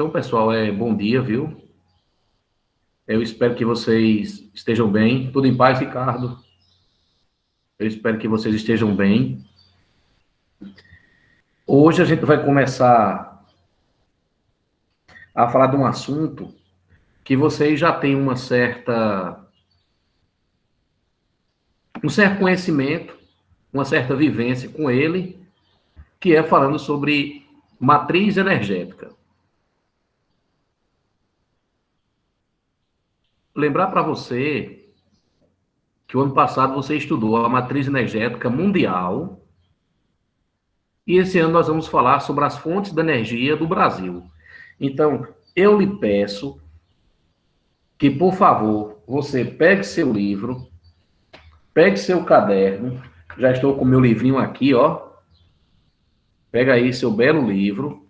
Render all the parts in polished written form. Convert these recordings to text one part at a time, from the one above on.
Então, pessoal, bom dia, viu? Eu espero que vocês estejam bem. Tudo em paz, Ricardo? Eu espero que vocês estejam bem. Hoje a gente vai começar a falar de um assunto que vocês já têm um certo conhecimento, uma certa vivência com ele, que é falando sobre matriz energética. Lembrar para você que o ano passado você estudou a matriz energética mundial e esse ano nós vamos falar sobre as fontes de energia do Brasil. Então, eu lhe peço que, por favor, você pegue seu livro, pegue seu caderno. Já estou com meu livrinho aqui, ó. Pega aí seu belo livro.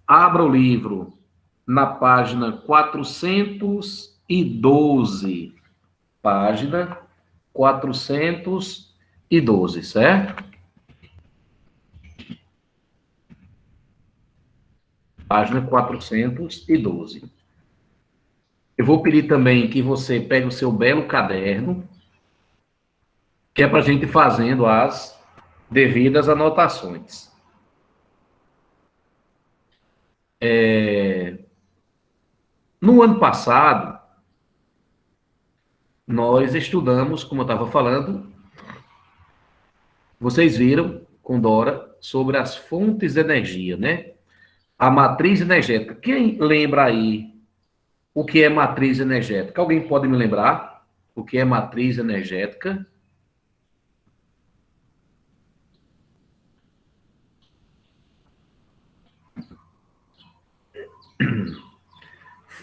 Abra o livro na página 412. Página 412, certo? Página 412. Eu vou pedir também que você pegue o seu belo caderno, que é para a gente ir fazendo as devidas anotações. No ano passado, nós estudamos, como eu estava falando, vocês viram com Dora, sobre as fontes de energia, né? A matriz energética. Quem lembra aí o que é matriz energética? Alguém pode me lembrar o que é matriz energética?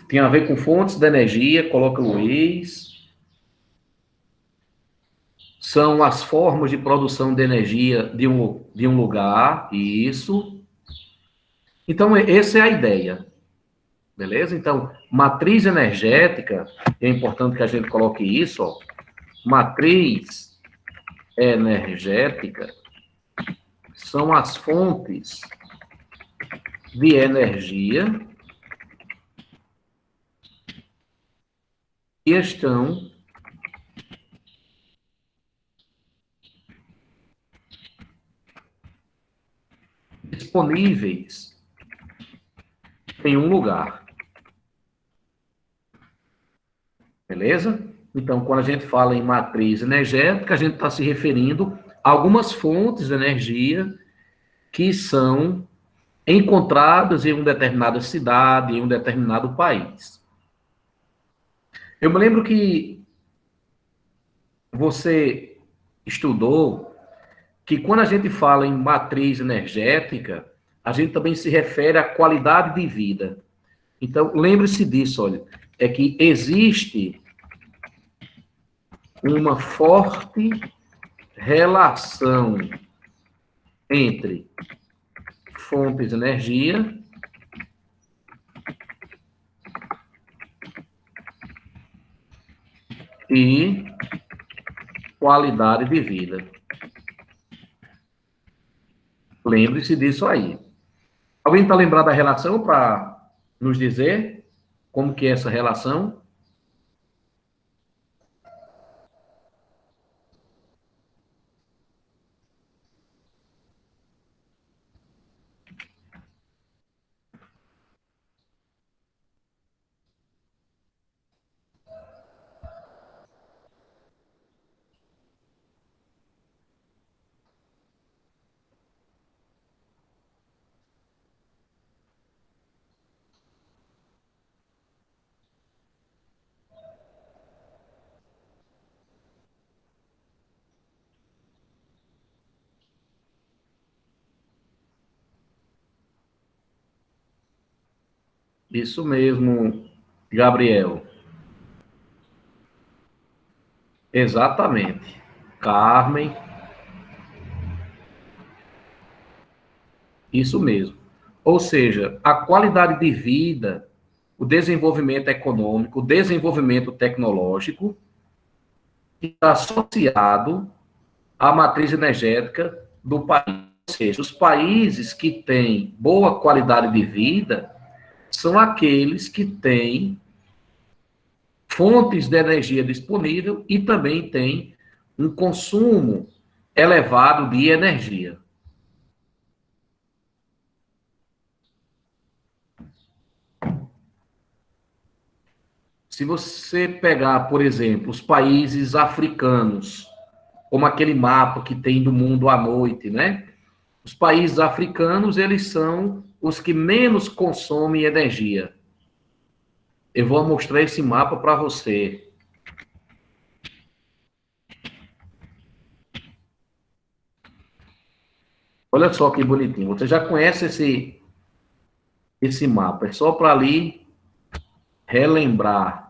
Tem a ver com fontes de energia, coloca o ex. São as formas de produção de energia de um lugar, isso. Então, essa é a ideia, beleza? Então, matriz energética, é importante que a gente coloque isso, ó. Matriz energética são as fontes de energia que estão disponíveis em um lugar. Beleza? Então, quando a gente fala em matriz energética, a gente está se referindo a algumas fontes de energia que são encontradas em uma determinada cidade, em um determinado país. Eu me lembro que você estudou que quando a gente fala em matriz energética, a gente também se refere à qualidade de vida. Então, lembre-se disso, olha, é que existe uma forte relação entre fontes de energia e qualidade de vida. Lembre-se disso aí. Alguém está lembrado da relação para nos dizer como que é essa relação? Isso mesmo, Gabriel. Exatamente. Carmen, isso mesmo. Ou seja, a qualidade de vida, o desenvolvimento econômico, o desenvolvimento tecnológico está associado à matriz energética do país. Ou seja, os países que têm boa qualidade de vida são aqueles que têm fontes de energia disponível e também têm um consumo elevado de energia. Se você pegar, por exemplo, os países africanos, como aquele mapa que tem do mundo à noite, né? Os países africanos, eles são os que menos consomem energia. Eu vou mostrar esse mapa para você. Olha só que bonitinho. Você já conhece esse mapa. É só para ali relembrar.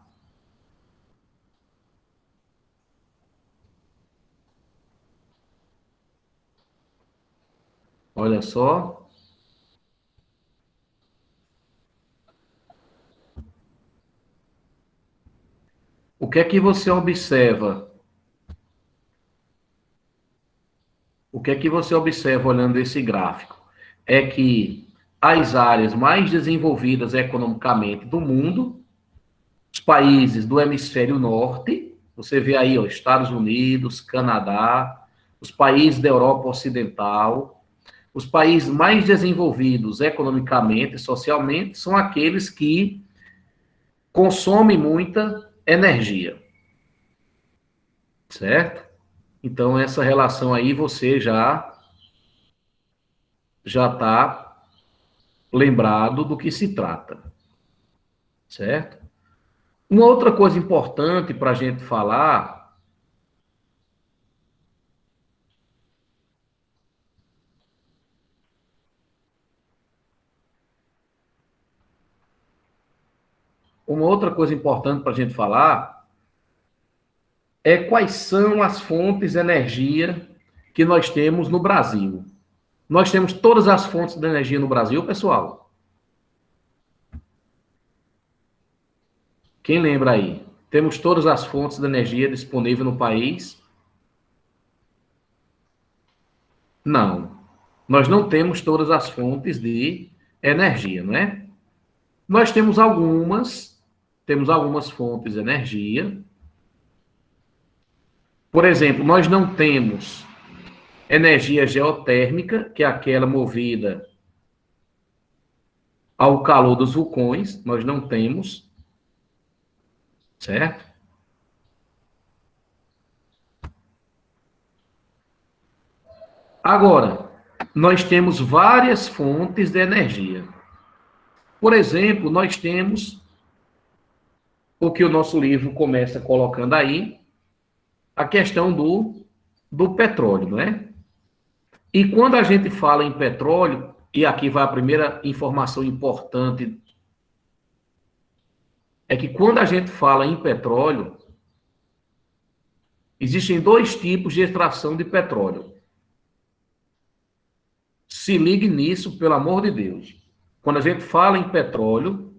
Olha só. O que é que você observa? O que é que você observa olhando esse gráfico? É que as áreas mais desenvolvidas economicamente do mundo, os países do hemisfério norte, você vê aí, ó, Estados Unidos, Canadá, os países da Europa Ocidental, os países mais desenvolvidos economicamente e socialmente são aqueles que consomem muita energia, certo? Então, essa relação aí você já está lembrado do que se trata, certo? Uma outra coisa importante para a gente falar, uma outra coisa importante para a gente falar é quais são as fontes de energia que nós temos no Brasil. Nós temos todas as fontes de energia no Brasil, pessoal. Quem lembra aí? Temos todas as fontes de energia disponíveis no país? Não. Nós não temos todas as fontes de energia, não é? Nós temos algumas fontes de energia. Por exemplo, nós não temos energia geotérmica, que é aquela movida ao calor dos vulcões, nós não temos, certo? Agora, nós temos várias fontes de energia. Por exemplo, nós temos o que o nosso livro começa colocando aí, a questão do petróleo, não é? E quando a gente fala em petróleo, e aqui vai a primeira informação importante, é que quando a gente fala em petróleo, existem dois tipos de extração de petróleo. Se ligue nisso, pelo amor de Deus. Quando a gente fala em petróleo,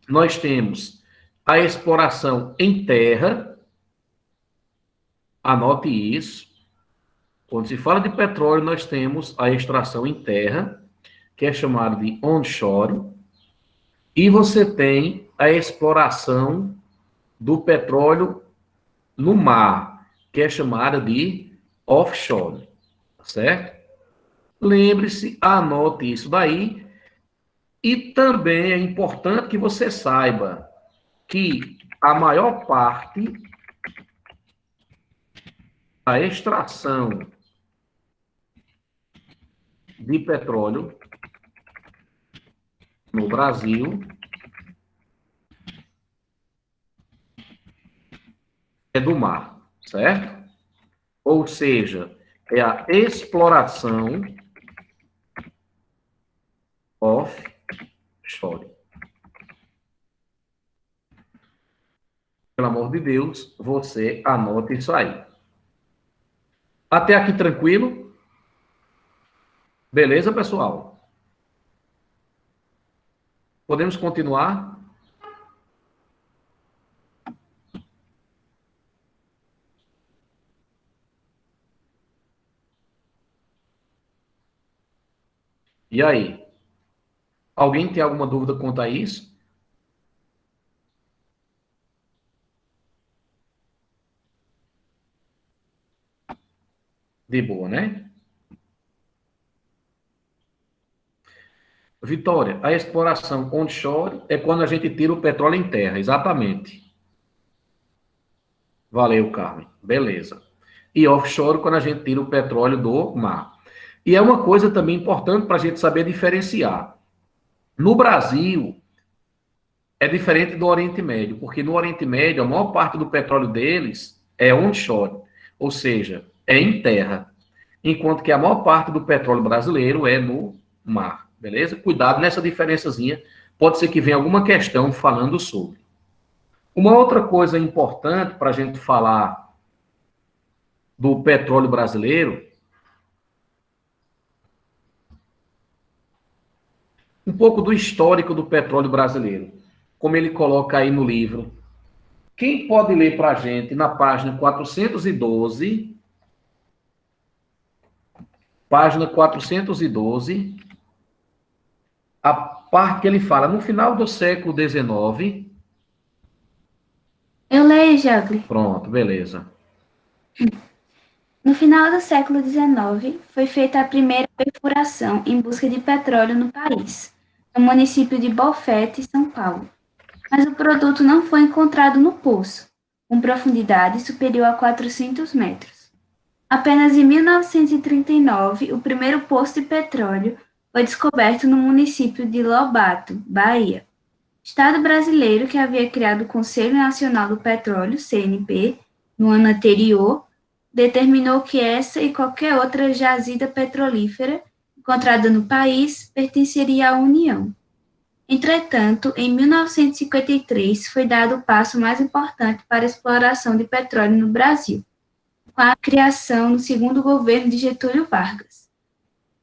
nós temos a exploração em terra, anote isso. Quando se fala de petróleo, nós temos a extração em terra, que é chamada de onshore, e você tem a exploração do petróleo no mar, que é chamada de offshore, certo? Lembre-se, anote isso daí, e também é importante que você saiba que a maior parte da extração de petróleo no Brasil é do mar, certo? Ou seja, é a exploração offshore. Pelo amor de Deus, você anote isso aí. Até aqui tranquilo? Beleza, pessoal? Podemos continuar? E aí? Alguém tem alguma dúvida quanto a isso? De boa, né? Vitória, a exploração onshore é quando a gente tira o petróleo em terra, exatamente. Valeu, Carmen. Beleza. E offshore quando a gente tira o petróleo do mar. E é uma coisa também importante para a gente saber diferenciar. No Brasil, é diferente do Oriente Médio, porque no Oriente Médio, a maior parte do petróleo deles é onshore, ou seja, é em terra, enquanto que a maior parte do petróleo brasileiro é no mar, beleza? Cuidado nessa diferençazinha, pode ser que venha alguma questão falando sobre. Uma outra coisa importante para a gente falar do petróleo brasileiro, um pouco do histórico do petróleo brasileiro, como ele coloca aí no livro. Quem pode ler para a gente na página 412, a parte que ele fala, no final do século XIX. Eu leio, Jagli. Pronto, beleza. No final do século XIX, foi feita a primeira perfuração em busca de petróleo no país, no município de Bofete, São Paulo. Mas o produto não foi encontrado no poço, com profundidade superior a 400 metros. Apenas em 1939, o primeiro poço de petróleo foi descoberto no município de Lobato, Bahia. Estado brasileiro que havia criado o Conselho Nacional do Petróleo, CNP, no ano anterior, determinou que essa e qualquer outra jazida petrolífera encontrada no país pertenceria à União. Entretanto, em 1953 foi dado o passo mais importante para a exploração de petróleo no Brasil, com a criação, no segundo governo de Getúlio Vargas,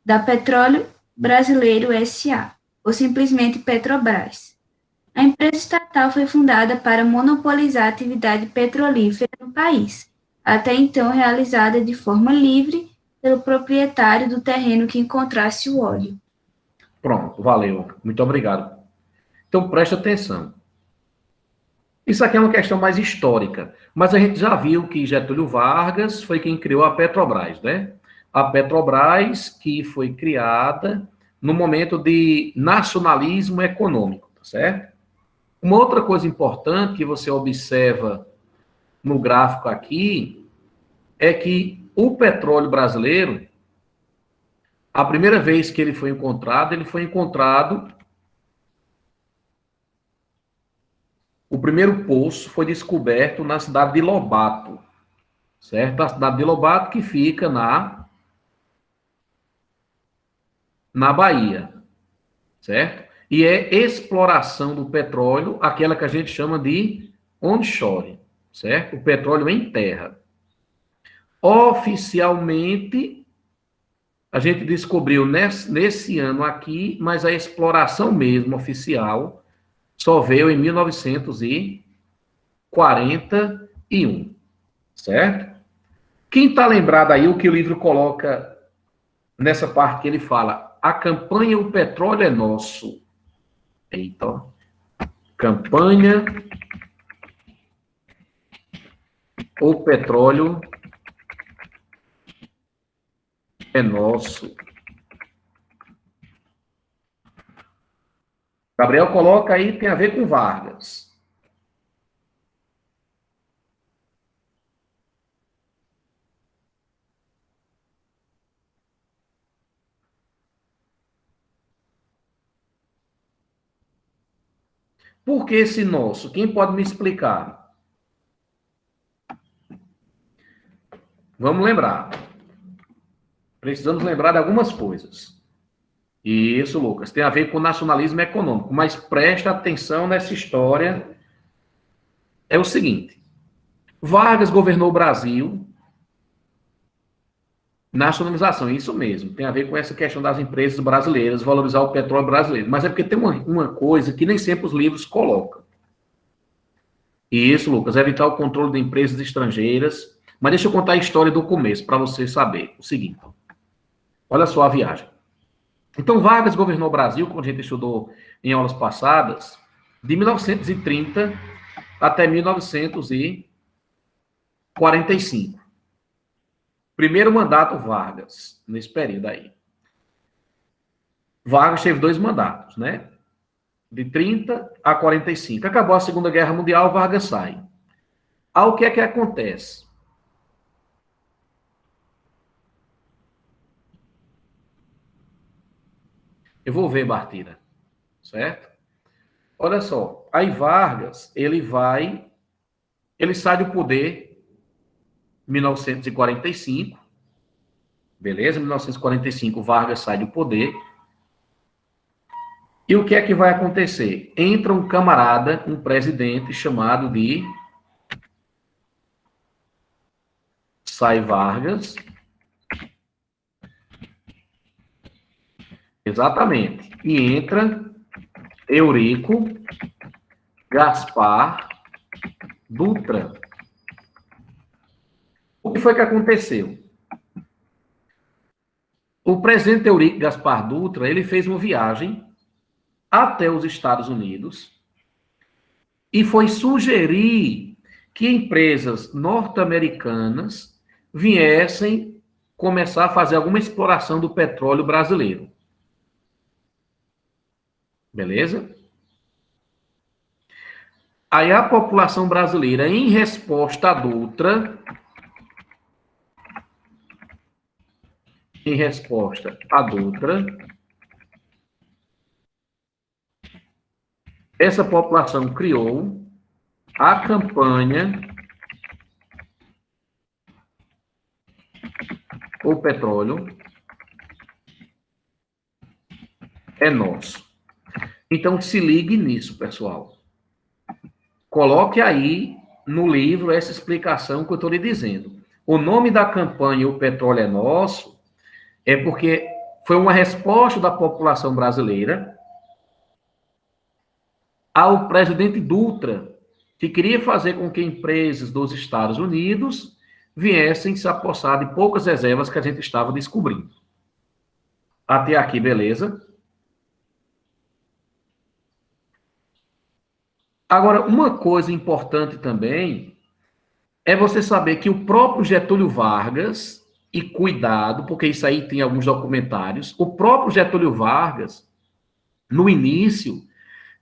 da Petróleo Brasileiro S.A., ou simplesmente Petrobras. A empresa estatal foi fundada para monopolizar a atividade petrolífera no país, até então realizada de forma livre pelo proprietário do terreno que encontrasse o óleo. Pronto, valeu. Muito obrigado. Então, preste atenção. Isso aqui é uma questão mais histórica, mas a gente já viu que Getúlio Vargas foi quem criou a Petrobras, né? A Petrobras que foi criada no momento de nacionalismo econômico, tá certo? Uma outra coisa importante que você observa no gráfico aqui é que o petróleo brasileiro, a primeira vez que ele foi encontrado, o primeiro poço foi descoberto na cidade de Lobato, certo? A cidade de Lobato que fica na Bahia, certo? E é exploração do petróleo, aquela que a gente chama de onshore, certo? O petróleo em terra. Oficialmente, a gente descobriu nesse ano aqui, mas a exploração mesmo oficial só veio em 1941, certo? Quem está lembrado aí o que o livro coloca nessa parte que ele fala, a campanha O Petróleo é Nosso. Eita, ó. Campanha O Petróleo é Nosso. Gabriel coloca aí, tem a ver com Vargas. Por que esse nosso? Quem pode me explicar? Vamos lembrar. Precisamos lembrar de algumas coisas. Isso, Lucas, tem a ver com nacionalismo econômico, mas presta atenção nessa história. É o seguinte, Vargas governou o Brasil, nacionalização, isso mesmo, tem a ver com essa questão das empresas brasileiras, valorizar o petróleo brasileiro, mas é porque tem uma coisa que nem sempre os livros colocam. E isso, Lucas, evitar o controle de empresas estrangeiras, mas deixa eu contar a história do começo, para você saber o seguinte, olha só a viagem. Então, Vargas governou o Brasil, como a gente estudou em aulas passadas, de 1930 até 1945. Primeiro mandato Vargas, nesse período aí. Vargas teve 2 mandatos, né? De 30 a 45. Acabou a Segunda Guerra Mundial, Vargas sai. Aí o que é que acontece? Eu vou ver, Bartira, certo? Olha só, aí Vargas, ele sai do poder em 1945, beleza? Em 1945, Vargas sai do poder. E o que é que vai acontecer? Entra um camarada, um presidente chamado de Sai Vargas, exatamente, e entra Eurico Gaspar Dutra. O que foi que aconteceu? O presidente Eurico Gaspar Dutra, ele fez uma viagem até os Estados Unidos e foi sugerir que empresas norte-americanas viessem começar a fazer alguma exploração do petróleo brasileiro. Beleza? Aí a população brasileira, em resposta à Dutra, essa população criou a campanha O Petróleo é Nosso. Então se ligue nisso, pessoal. Coloque aí no livro essa explicação que eu estou lhe dizendo. O nome da campanha O Petróleo é Nosso é porque foi uma resposta da população brasileira ao presidente Dutra, que queria fazer com que empresas dos Estados Unidos viessem se apossar de poucas reservas que a gente estava descobrindo. Até aqui, beleza? Agora, uma coisa importante também é você saber que o próprio Getúlio Vargas, e cuidado, porque isso aí tem alguns documentários, o próprio Getúlio Vargas, no início,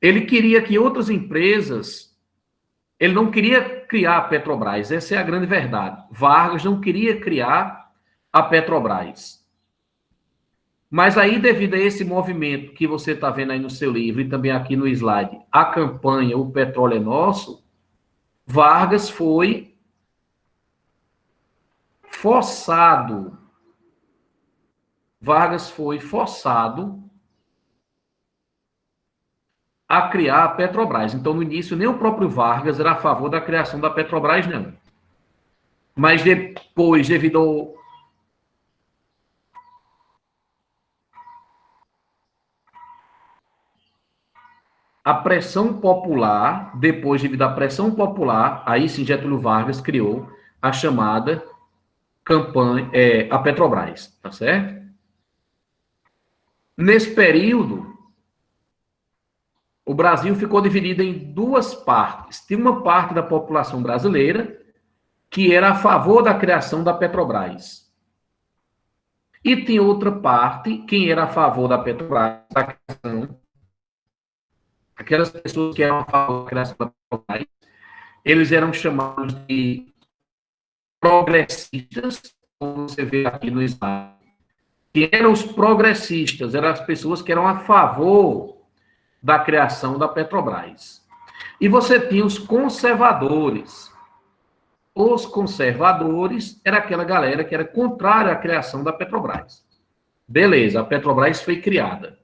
ele queria que outras empresas, ele não queria criar a Petrobras, essa é a grande verdade. Vargas não queria criar a Petrobras. Mas aí, devido a esse movimento que você está vendo aí no seu livro e também aqui no slide, a campanha O Petróleo é Nosso, Vargas foi forçado. Vargas foi forçado a criar a Petrobras. Então, no início, nem o próprio Vargas era a favor da criação da Petrobras, não. Mas depois, devido à pressão popular, depois, devido à pressão popular, aí sim Getúlio Vargas criou a chamada campanha, a Petrobras, tá certo? Nesse período, o Brasil ficou dividido em 2 partes. Tinha uma parte da população brasileira que era a favor da criação da Petrobras. E tinha outra parte, quem era a favor da Petrobras, da criação, aquelas pessoas que eram a favor da criação da Petrobras, eles eram chamados de progressistas, como você vê aqui no slide. Que eram os progressistas, eram as pessoas que eram a favor da criação da Petrobras. E você tinha os conservadores. Os conservadores era aquela galera que era contrária à criação da Petrobras. Beleza, a Petrobras foi criada.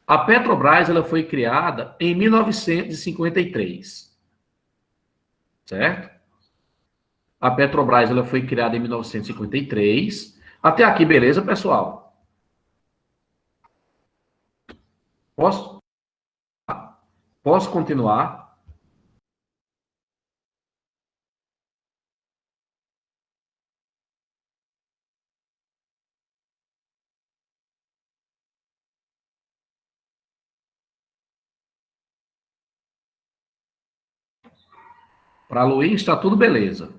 A Petrobras ela foi criada em 1953, certo? A Petrobras ela foi criada em 1953. Até aqui, beleza, pessoal? Posso? Posso continuar? Para Luiz, está tudo beleza.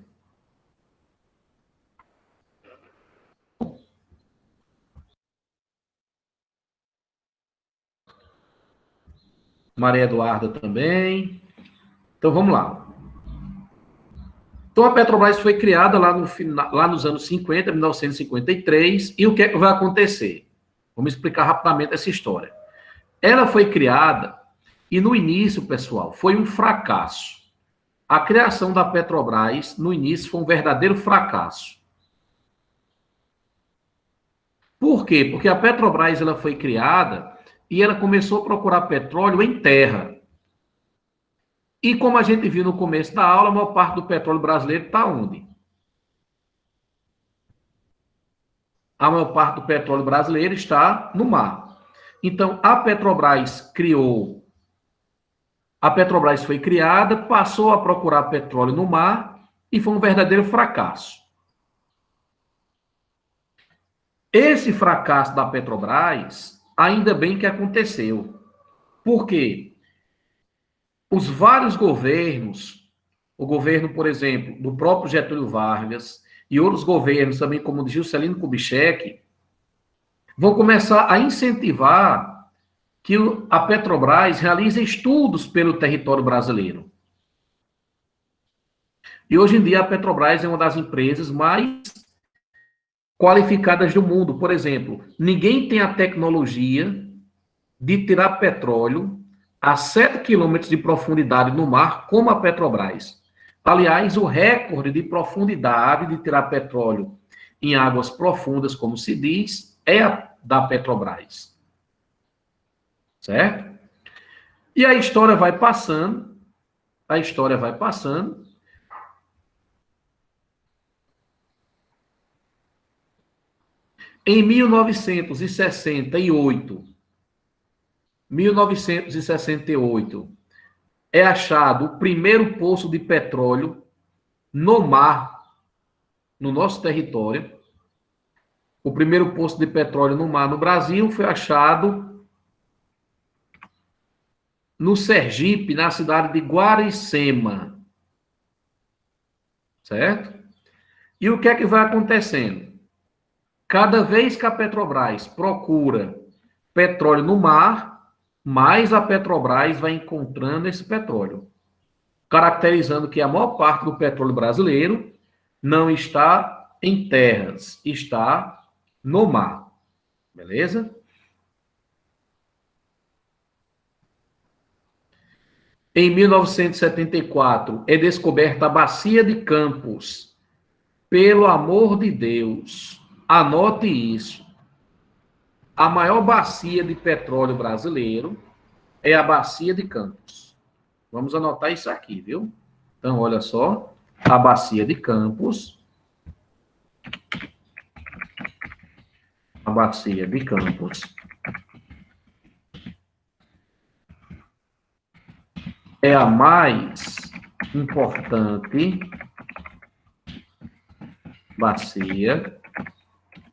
Maria Eduarda também. Então, vamos lá. Então, a Petrobras foi criada lá nos anos 50, 1953, e o que é que vai acontecer? Vamos explicar rapidamente essa história. Ela foi criada, e no início, pessoal, foi um fracasso. A criação da Petrobras, no início, foi um verdadeiro fracasso. Por quê? Porque a Petrobras ela foi criada e ela começou a procurar petróleo em terra. E como a gente viu no começo da aula, a maior parte do petróleo brasileiro está onde? A maior parte do petróleo brasileiro está no mar. Então, a Petrobras foi criada, passou a procurar petróleo no mar e foi um verdadeiro fracasso. Esse fracasso da Petrobras, ainda bem que aconteceu. Por quê? Os vários governos, o governo, por exemplo, do próprio Getúlio Vargas e outros governos, também como o de Juscelino Kubitschek, vão começar a incentivar que a Petrobras realize estudos pelo território brasileiro. E hoje em dia a Petrobras é uma das empresas mais qualificadas do mundo. Por exemplo, ninguém tem a tecnologia de tirar petróleo a 7 quilômetros de profundidade no mar, como a Petrobras. Aliás, o recorde de profundidade de tirar petróleo em águas profundas, como se diz, é a da Petrobras. Certo? E a história vai passando, Em 1968, é achado o primeiro poço de petróleo no mar, no nosso território. O primeiro poço de petróleo no mar no Brasil foi achado no Sergipe, na cidade de Guaricema. Certo? E o que é que vai acontecendo? Cada vez que a Petrobras procura petróleo no mar, mais a Petrobras vai encontrando esse petróleo, caracterizando que a maior parte do petróleo brasileiro não está em terras, está no mar. Beleza? Em 1974, é descoberta a Bacia de Campos. Pelo amor de Deus, anote isso. A maior bacia de petróleo brasileiro é a Bacia de Campos. Vamos anotar isso aqui, viu? Então, olha só. A Bacia de Campos. A Bacia de Campos é a mais importante bacia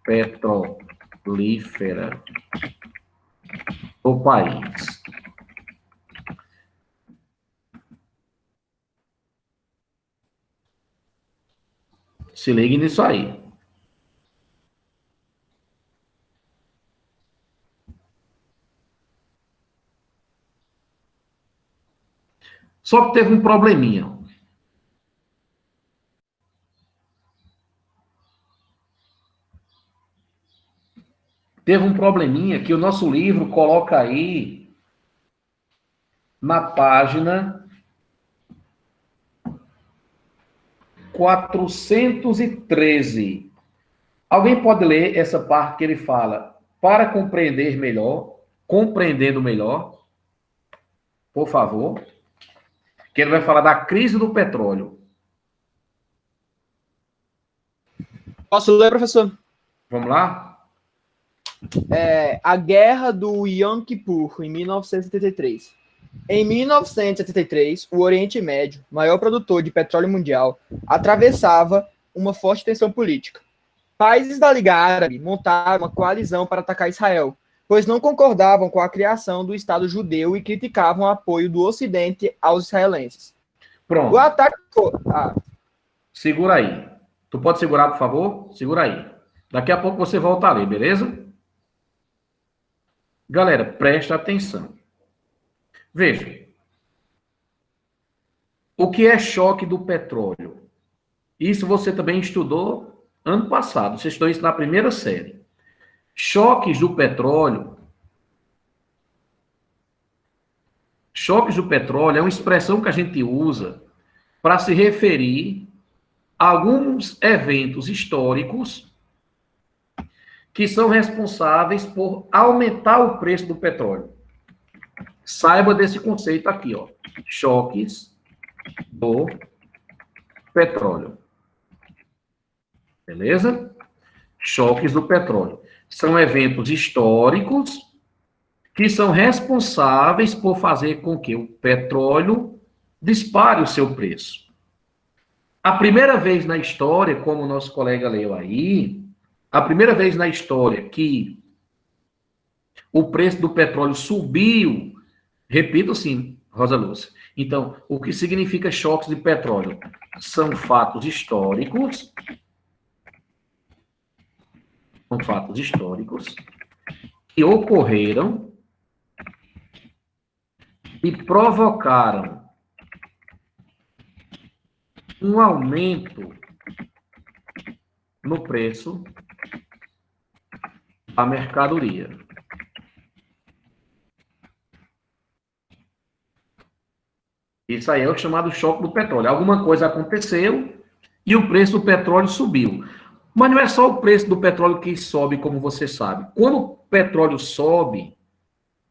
petrolífera do país. Se ligue nisso aí. Só que teve um probleminha. Teve um probleminha que o nosso livro coloca aí na página 413. Alguém pode ler essa parte que ele fala para compreender melhor, compreendendo melhor, por favor, que ele vai falar da crise do petróleo. Posso ler, professor? Vamos lá? A Guerra do Yom Kippur, em 1973. Em 1973, o Oriente Médio, maior produtor de petróleo mundial, atravessava uma forte tensão política. Países da Liga Árabe montaram uma coalizão para atacar Israel, pois não concordavam com a criação do Estado judeu e criticavam o apoio do Ocidente aos israelenses. Pronto. O ataque foi... Segura aí. Tu pode segurar, por favor? Segura aí. Daqui a pouco você volta a ler, beleza? Galera, presta atenção. Veja. O que é choque do petróleo? Isso você também estudou ano passado. Você estudou isso na primeira série. Choques do petróleo. Choques do petróleo é uma expressão que a gente usa para se referir a alguns eventos históricos que são responsáveis por aumentar o preço do petróleo. Saiba desse conceito aqui, ó. Choques do petróleo. Beleza? Choques do petróleo. São eventos históricos que são responsáveis por fazer com que o petróleo dispare o seu preço. A primeira vez na história, como o nosso colega leu aí, a primeira vez na história que o preço do petróleo subiu, repito sim, Rosa Lúcia. Então, o que significa choques de petróleo? São fatos históricos que ocorreram e provocaram um aumento no preço da mercadoria. Isso aí é o chamado choque do petróleo. Alguma coisa aconteceu e o preço do petróleo subiu. Mas não é só o preço do petróleo que sobe, como você sabe. Quando o petróleo sobe,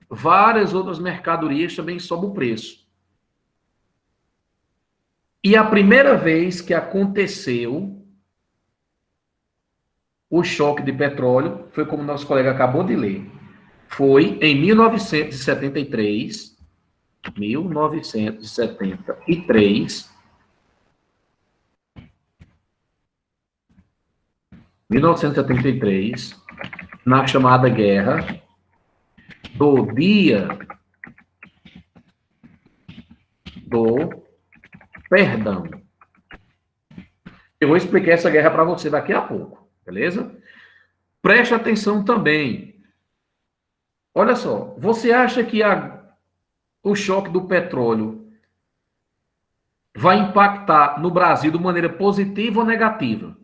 várias outras mercadorias também sobem o preço. E a primeira vez que aconteceu o choque de petróleo, foi como nosso colega acabou de ler, foi em 1973, 1973, na chamada Guerra do Dia do Perdão. Eu vou explicar essa guerra para você daqui a pouco, beleza? Preste atenção também. Olha só, você acha que o choque do petróleo vai impactar no Brasil de maneira positiva ou negativa?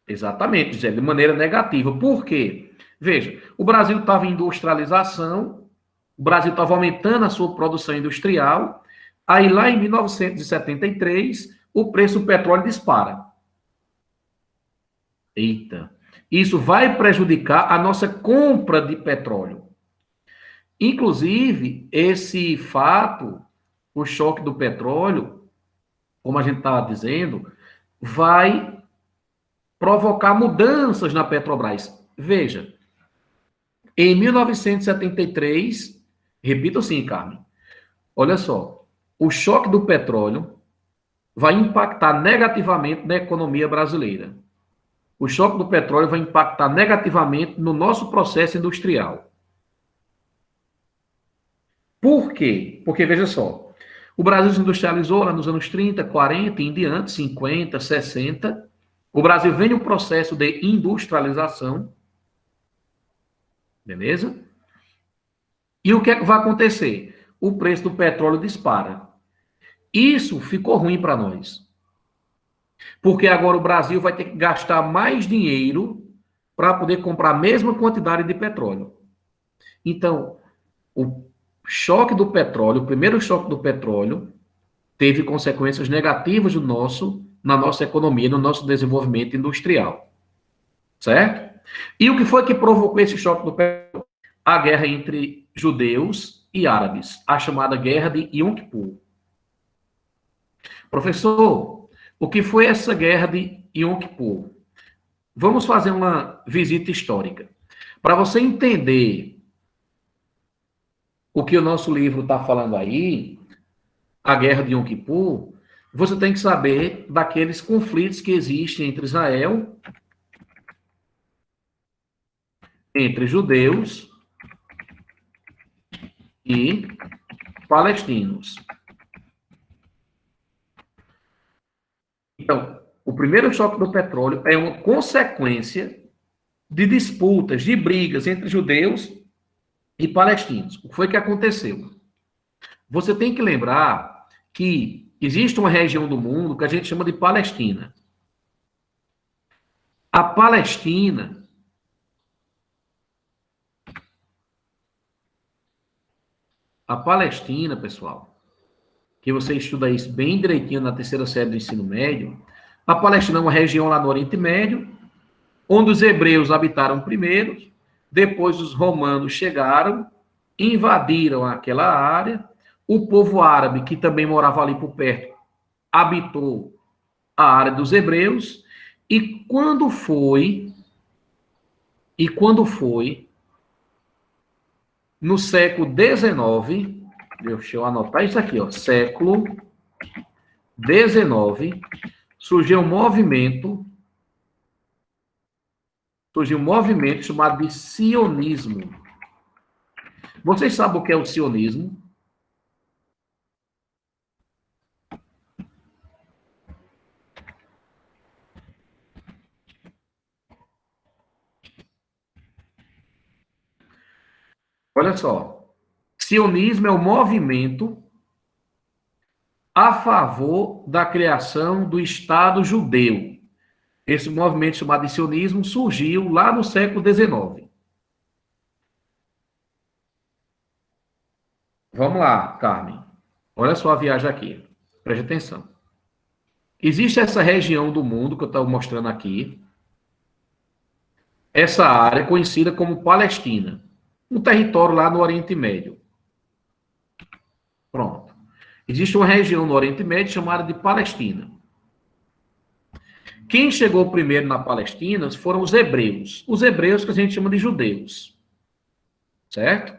Exatamente, Gisele, de maneira negativa. Por quê? Veja, o Brasil estava em industrialização, o Brasil estava aumentando a sua produção industrial, aí lá em 1973, o preço do petróleo dispara. Eita, isso vai prejudicar a nossa compra de petróleo. Inclusive, esse fato, o choque do petróleo, como a gente estava dizendo, vai provocar mudanças na Petrobras. Veja, em 1973, repito assim, Carmen, olha só, o choque do petróleo vai impactar negativamente na economia brasileira. O choque do petróleo vai impactar negativamente no nosso processo industrial. Por quê? Porque, veja só, o Brasil se industrializou lá nos anos 30, 40, em diante, 50, 60. O Brasil vem um processo de industrialização. Beleza? E o que é que vai acontecer? O preço do petróleo dispara. Isso ficou ruim para nós. Porque agora o Brasil vai ter que gastar mais dinheiro para poder comprar a mesma quantidade de petróleo. Então, o choque do petróleo, o primeiro choque do petróleo, teve consequências negativas na nossa economia, no nosso desenvolvimento industrial. Certo? E o que foi que provocou esse choque do petróleo? A guerra entre judeus e árabes, a chamada Guerra de Yom Kippur. Professor, o que foi essa Guerra de Yom Kippur? Vamos fazer uma visita histórica. Para você entender o que o nosso livro está falando aí, a Guerra de Yom Kippur, você tem que saber daqueles conflitos que existem entre Israel entre judeus e palestinos. Então, o primeiro choque do petróleo é uma consequência de disputas, de brigas entre judeus e palestinos. O que foi que aconteceu? Você tem que lembrar que existe uma região do mundo que a gente chama de Palestina. A Palestina, pessoal, que você estuda isso bem direitinho na terceira série do ensino médio, a Palestina é uma região lá no Oriente Médio, onde os hebreus habitaram primeiro, depois os romanos chegaram, invadiram aquela área, o povo árabe, que também morava ali por perto, habitou a área dos hebreus, e quando foi no século XIX, deixa eu anotar isso aqui, ó, século XIX, surgiu um movimento chamado de sionismo. Vocês sabem o que é o sionismo? Olha só, sionismo é o movimento a favor da criação do Estado judeu. Esse movimento chamado de sionismo surgiu lá no século XIX. Vamos lá, Carmen. Olha só a viagem aqui. Preste atenção. Existe essa região do mundo que eu estou mostrando aqui. Essa área é conhecida como Palestina. Um território lá no Oriente Médio. Pronto. Existe uma região no Oriente Médio chamada de Palestina. Quem chegou primeiro na Palestina foram os hebreus. Os hebreus que a gente chama de judeus. Certo?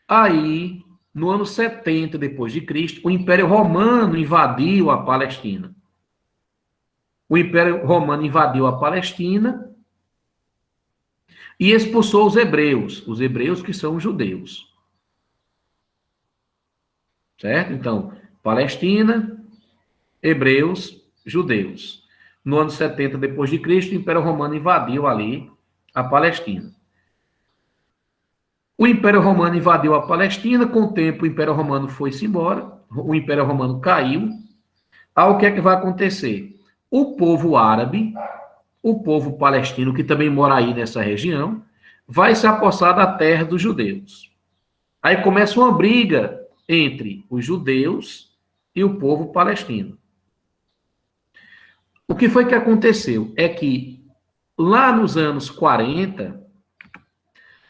Aí, no ano 70 depois de Cristo, o Império Romano invadiu a Palestina. O Império Romano invadiu a Palestina e expulsou os hebreus que são os judeus. Certo? Então, Palestina, hebreus, judeus. No ano 70 depois de Cristo, o Império Romano invadiu ali a Palestina. O Império Romano invadiu a Palestina, com o tempo o Império Romano foi-se embora, o Império Romano caiu. Aí o que é que vai acontecer? O povo árabe, o povo palestino, que também mora aí nessa região, vai se apossar da terra dos judeus. Aí começa uma briga entre os judeus e o povo palestino. O que foi que aconteceu? É que lá nos anos 40,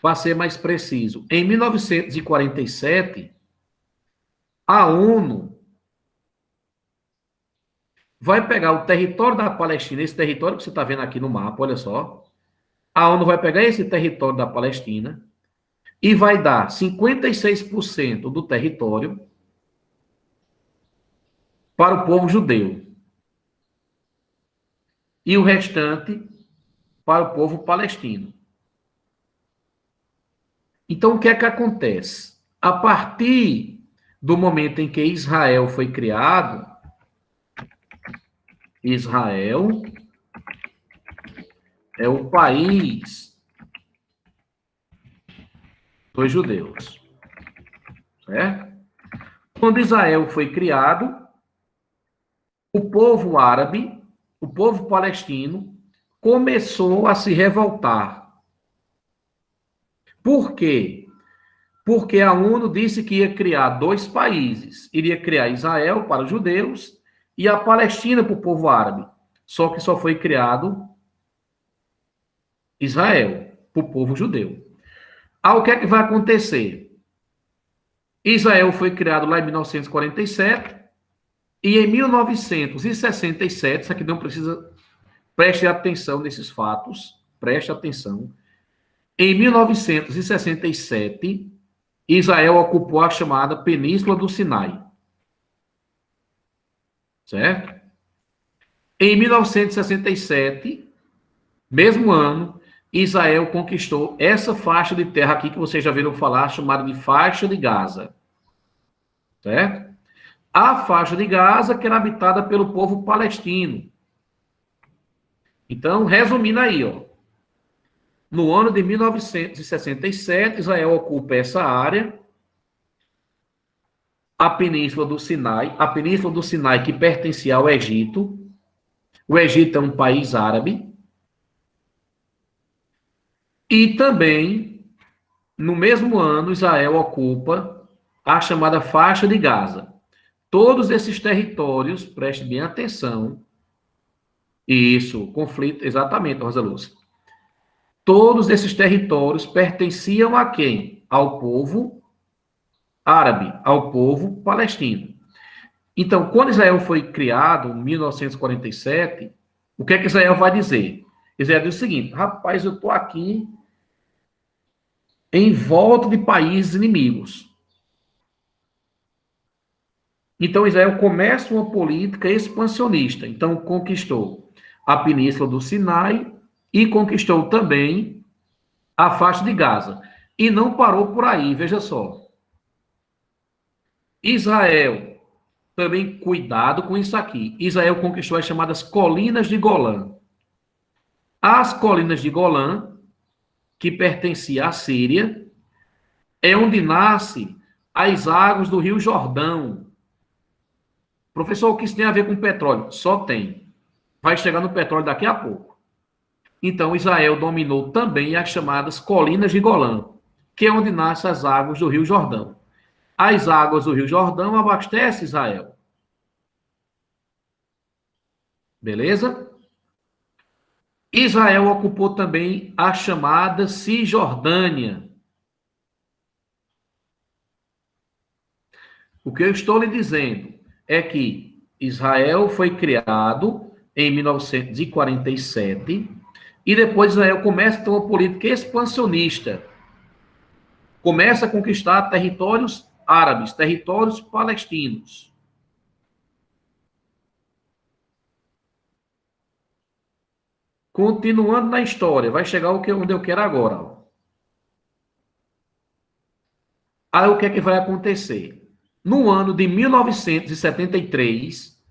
para ser mais preciso, em 1947, a ONU vai pegar o território da Palestina, esse território que você está vendo aqui no mapa, olha só. A ONU vai pegar esse território da Palestina e vai dar 56% do território para o povo judeu. E o restante para o povo palestino. Então, o que é que acontece? A partir do momento em que Israel foi criado, Israel é o país dos judeus. Certo? Quando Israel foi criado, o povo árabe, o povo palestino, começou a se revoltar. Por quê? Porque a ONU disse que ia criar dois países. Iria criar Israel para os judeus e a Palestina para o povo árabe. Só que só foi criado Israel para o povo judeu. Aí o que é que vai acontecer? Israel foi criado lá em 1947 e em 1967, isso aqui não precisa, preste atenção nesses fatos, preste atenção. Em 1967, Israel ocupou a chamada Península do Sinai. Certo? Em 1967, Mesmo ano, Israel conquistou essa faixa de terra aqui que vocês já viram falar, chamada de faixa de Gaza. Certo? A faixa de Gaza, que era habitada pelo povo palestino. Então, resumindo aí, ó. No ano de 1967, Israel ocupa essa área, a Península do Sinai que pertencia ao Egito. O Egito é um país árabe. E também, no mesmo ano, Israel ocupa a chamada faixa de Gaza. Todos esses territórios, preste bem atenção, isso, conflito, exatamente, Rosa Lúcia. Todos esses territórios pertenciam a quem? Ao povo árabe, ao povo palestino. Então, quando Israel foi criado, em 1947, o que é que Israel vai dizer? Israel diz o seguinte: rapaz, eu estou aqui em volta de países inimigos. Então, Israel começa uma política expansionista. Então, conquistou a Península do Sinai e conquistou também a faixa de Gaza. E não parou por aí, veja só. Israel, também cuidado com isso aqui. Israel conquistou as chamadas Colinas de Golã. As Colinas de Golã, que pertencia à Síria, é onde nasce as águas do Rio Jordão. Professor, o que isso tem a ver com petróleo? Só tem. Vai chegar no petróleo daqui a pouco. Então, Israel dominou também as chamadas Colinas de Golã, que é onde nascem as águas do Rio Jordão. As águas do Rio Jordão abastecem Israel. Beleza? Israel ocupou também a chamada Cisjordânia. O que eu estou lhe dizendo é que Israel foi criado em 1947 e depois Israel começa a ter uma política expansionista. Começa a conquistar territórios árabes, territórios palestinos. Continuando na história, vai chegar onde eu quero agora. Aí o que é que vai acontecer? No ano de 1973,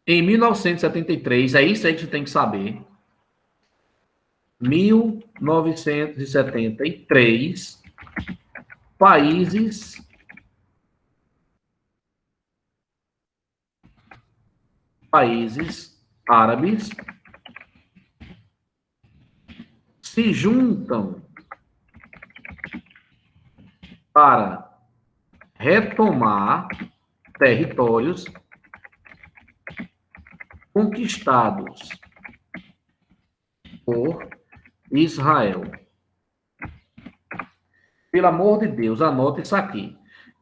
em 1973, é isso aí que você tem que saber. 1973, países árabes se juntam para retomar territórios conquistados por Israel. Pelo amor de Deus, anota isso aqui.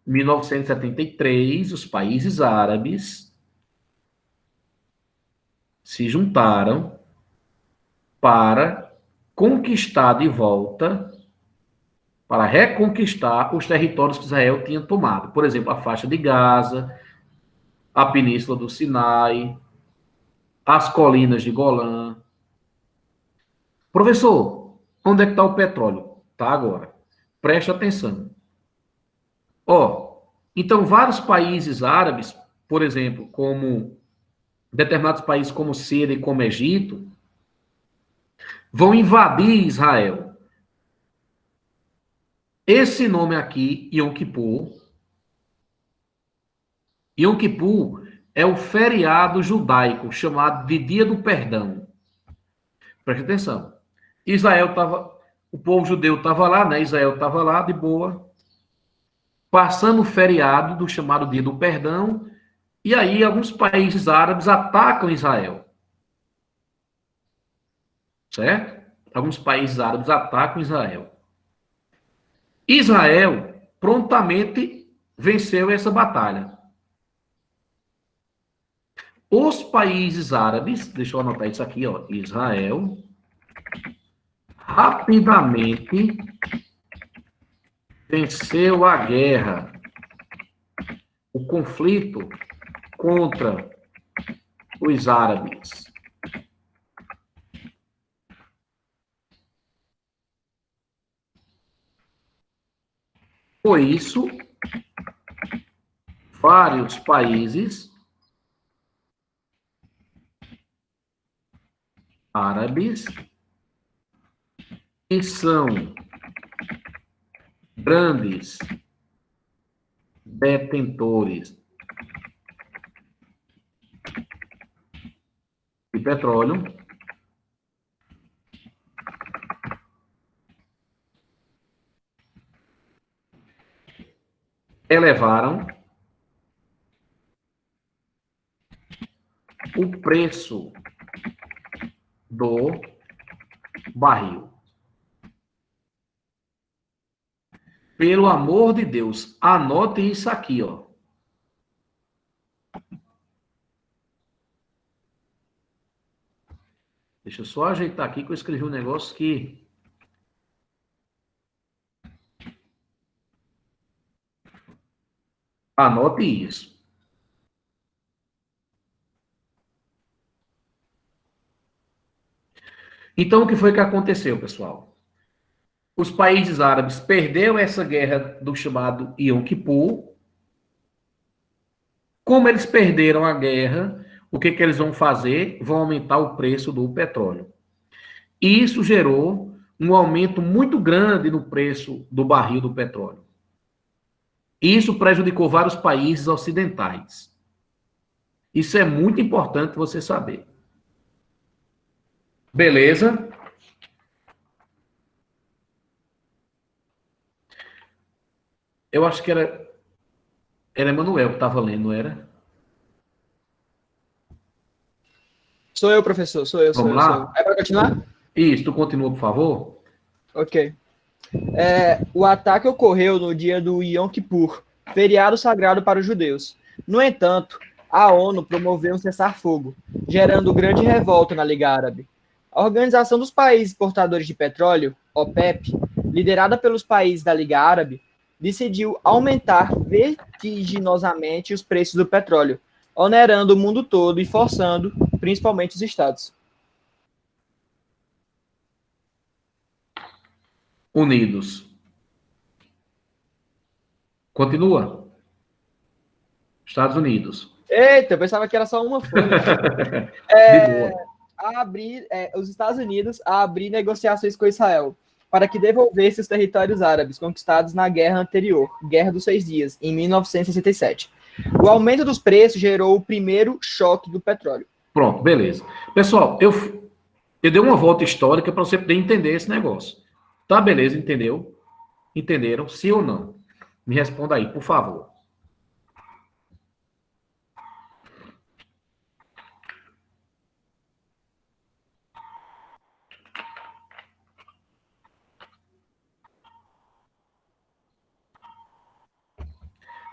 1973, os países árabes se juntaram para conquistar de volta, para reconquistar os territórios que Israel tinha tomado. Por exemplo, a faixa de Gaza, a Península do Sinai, as colinas de Golã. Professor, onde é que está o petróleo? Está agora. Preste atenção. Então vários países árabes, por exemplo, como determinados países como Síria e como Egito, vão invadir Israel. Esse nome aqui, Yom Kippur, Yom Kippur é o feriado judaico chamado de Dia do Perdão. Preste atenção. O povo judeu estava lá, né? Israel estava lá de boa, passando o feriado do chamado Dia do Perdão, e aí alguns países árabes atacam Israel. Certo? Alguns países árabes atacam Israel. Israel prontamente venceu essa batalha. Os países árabes, deixa eu anotar isso aqui, ó, Israel rapidamente venceu a guerra, o conflito contra os árabes. Por isso, vários países árabes que são grandes detentores de petróleo elevaram o preço do barril. Pelo amor de Deus, anotem isso aqui, ó. Deixa eu só ajeitar aqui que eu escrevi um negócio que... Anote isso. Então, o que foi que aconteceu, pessoal? Os países árabes perderam essa guerra do chamado Yom Kippur. Como eles perderam a guerra, o que eles vão fazer? Vão aumentar o preço do petróleo. E isso gerou um aumento muito grande no preço do barril do petróleo. Isso prejudicou vários países ocidentais. Isso é muito importante você saber. Beleza? Eu acho que era Emanuel que estava lendo, não era? Sou eu, professor, sou eu. Vamos lá? É para continuar? Isso, tu continua, por favor? Ok. O ataque ocorreu no dia do Yom Kippur, feriado sagrado para os judeus. No entanto, a ONU promoveu um cessar-fogo, gerando grande revolta na Liga Árabe. A Organização dos Países Exportadores de Petróleo, OPEP, liderada pelos países da Liga Árabe, decidiu aumentar vertiginosamente os preços do petróleo, onerando o mundo todo e forçando, principalmente os estados. Unidos. Continua. Estados Unidos. Eita, eu pensava que era só uma folha. De boa. Os Estados Unidos a abrir negociações com Israel para que devolvesse os territórios árabes conquistados na guerra anterior, Guerra dos 6 Dias, em 1967. O aumento dos preços gerou o primeiro choque do petróleo. Pronto, beleza. Pessoal, eu dei uma volta histórica para você poder entender esse negócio. Tá, beleza, entendeu? Entenderam? Sim ou não? Me responda aí, por favor.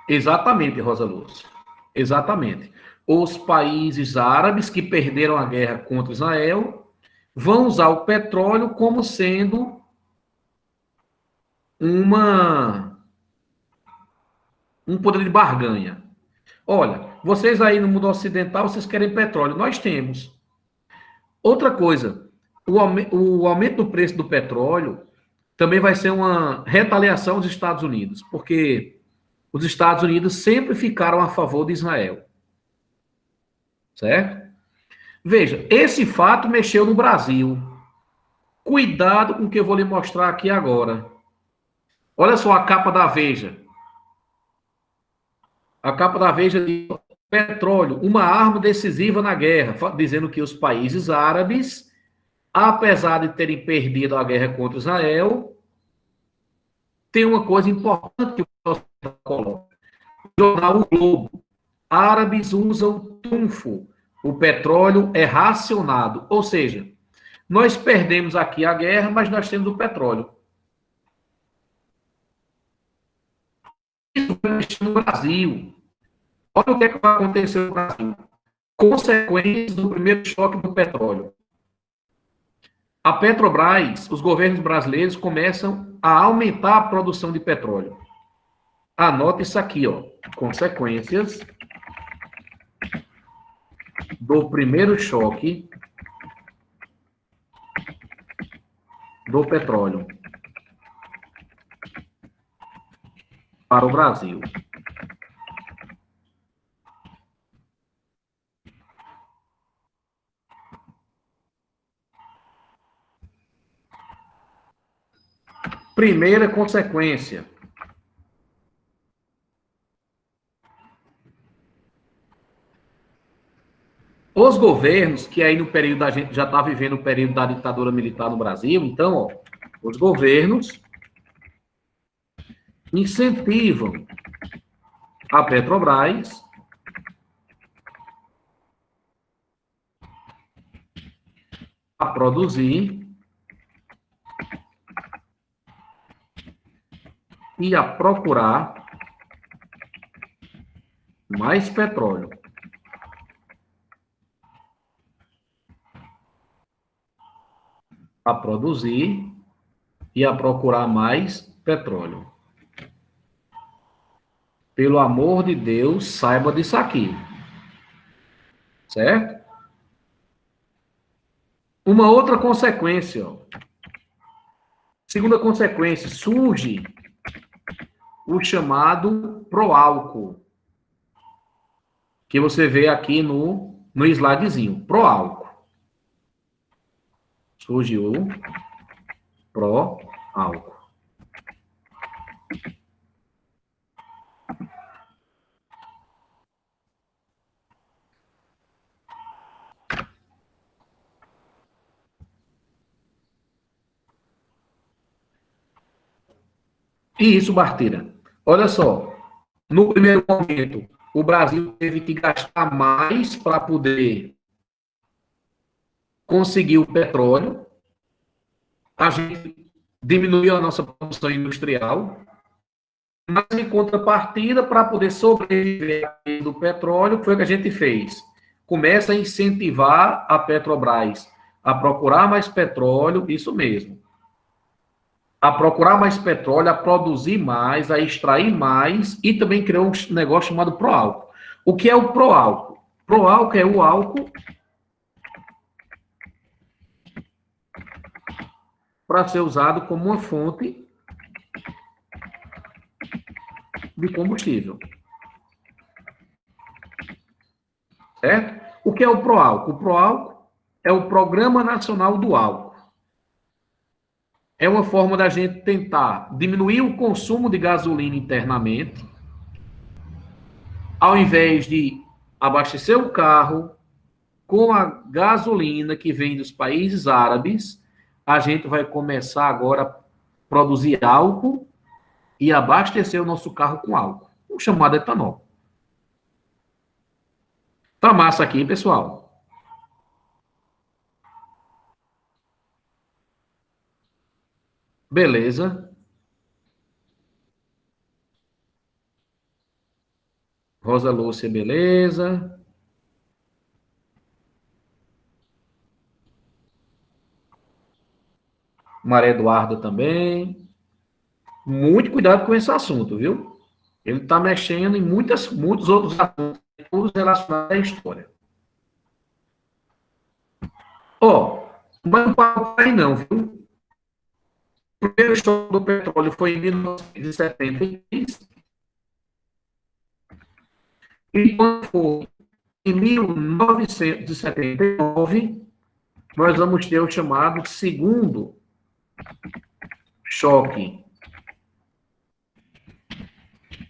Exatamente, Rosa Lúcia. Exatamente. Os países árabes que perderam a guerra contra Israel vão usar o petróleo como sendo um poder de barganha. Olha, vocês aí no mundo ocidental, vocês querem petróleo, nós temos. Outra coisa, o aumento do preço do petróleo também vai ser uma retaliação aos Estados Unidos, porque os Estados Unidos sempre ficaram a favor de Israel. Certo? Veja, esse fato mexeu no Brasil. Cuidado com o que eu vou lhe mostrar aqui agora. Olha só a capa da Veja. A capa da Veja diz: petróleo, uma arma decisiva na guerra, dizendo que os países árabes, apesar de terem perdido a guerra contra Israel, tem uma coisa importante que o pessoal coloca. O jornal O Globo. Árabes usam trunfo. O petróleo é racionado. Ou seja, nós perdemos aqui a guerra, mas nós temos o petróleo. Isso vai mexer no Brasil. Olha o que, é que vai acontecer no Brasil. Consequências do primeiro choque do petróleo. A Petrobras, os governos brasileiros começam a aumentar a produção de petróleo. Anota isso aqui, ó. Consequências do primeiro choque do petróleo. para o Brasil. Primeira consequência. Os governos, que aí no período a gente já está vivendo o período da ditadura militar no Brasil, então, ó, os governos incentivam a Petrobras a produzir e a procurar mais petróleo. A produzir e a procurar mais petróleo. Pelo amor de Deus, saiba disso aqui. Certo? Uma outra consequência, ó. Segunda consequência, surge o chamado pró-álcool, que você vê aqui no slidezinho, pró-álcool. Surgiu o pró-álcool. E isso, Barteira. Olha só, no primeiro momento, o Brasil teve que gastar mais para poder conseguir o petróleo. A gente diminuiu a nossa produção industrial. Mas, em contrapartida, para poder sobreviver do petróleo, foi o que a gente fez. Começa a incentivar a Petrobras a procurar mais petróleo, isso mesmo. A procurar mais petróleo, a produzir mais, a extrair mais, e também criou um negócio chamado pró-álcool. O que é o pró-álcool? Pró-álcool é o álcool para ser usado como uma fonte de combustível. Certo? O que é o pró-álcool? O pró-álcool é o Programa Nacional do Álcool. É uma forma da gente tentar diminuir o consumo de gasolina internamente, ao invés de abastecer o carro com a gasolina que vem dos países árabes, a gente vai começar agora a produzir álcool e abastecer o nosso carro com álcool, o chamado etanol. Tá massa aqui, pessoal? Beleza. Rosa Lúcia, beleza. Maria Eduarda também. Muito cuidado com esse assunto, viu? Ele está mexendo em muitos outros assuntos, todos relacionados à história. Ó, mas não para aí não, viu? O primeiro choque do petróleo foi em 1973. E quando for em 1979, nós vamos ter o chamado segundo choque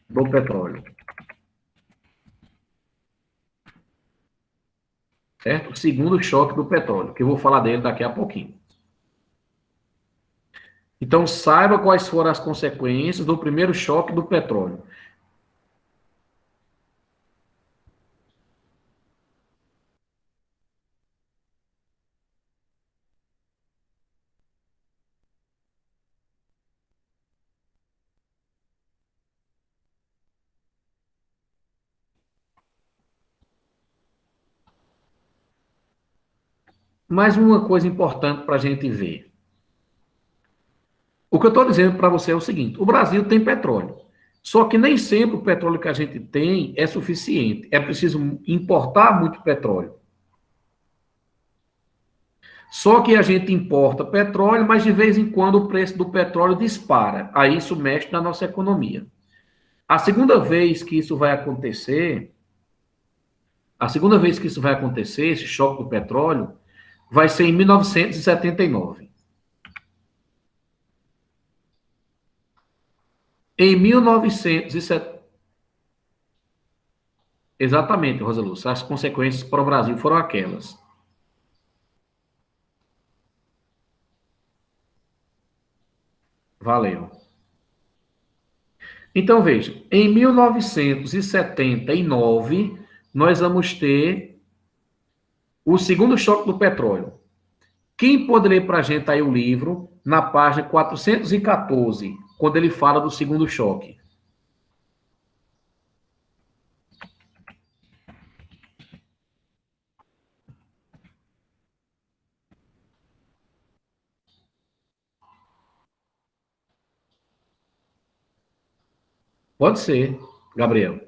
do petróleo. Certo? O segundo choque do petróleo, que eu vou falar dele daqui a pouquinho. Então, saiba quais foram as consequências do primeiro choque do petróleo. Mais uma coisa importante para a gente ver. O que eu estou dizendo para você é o seguinte: o Brasil tem petróleo. Só que nem sempre o petróleo que a gente tem é suficiente. É preciso importar muito petróleo. Só que a gente importa petróleo, mas de vez em quando o preço do petróleo dispara. Aí isso mexe na nossa economia. A segunda vez que isso vai acontecer, esse choque do petróleo, vai ser em 1979. Em 1970, exatamente, Rosa Lúcia, as consequências para o Brasil foram aquelas. Valeu. Então, veja, em 1979, nós vamos ter o segundo choque do petróleo. Quem pode ler para a gente aí o livro, na página 414, quando ele fala do segundo choque? Pode ser, Gabriel.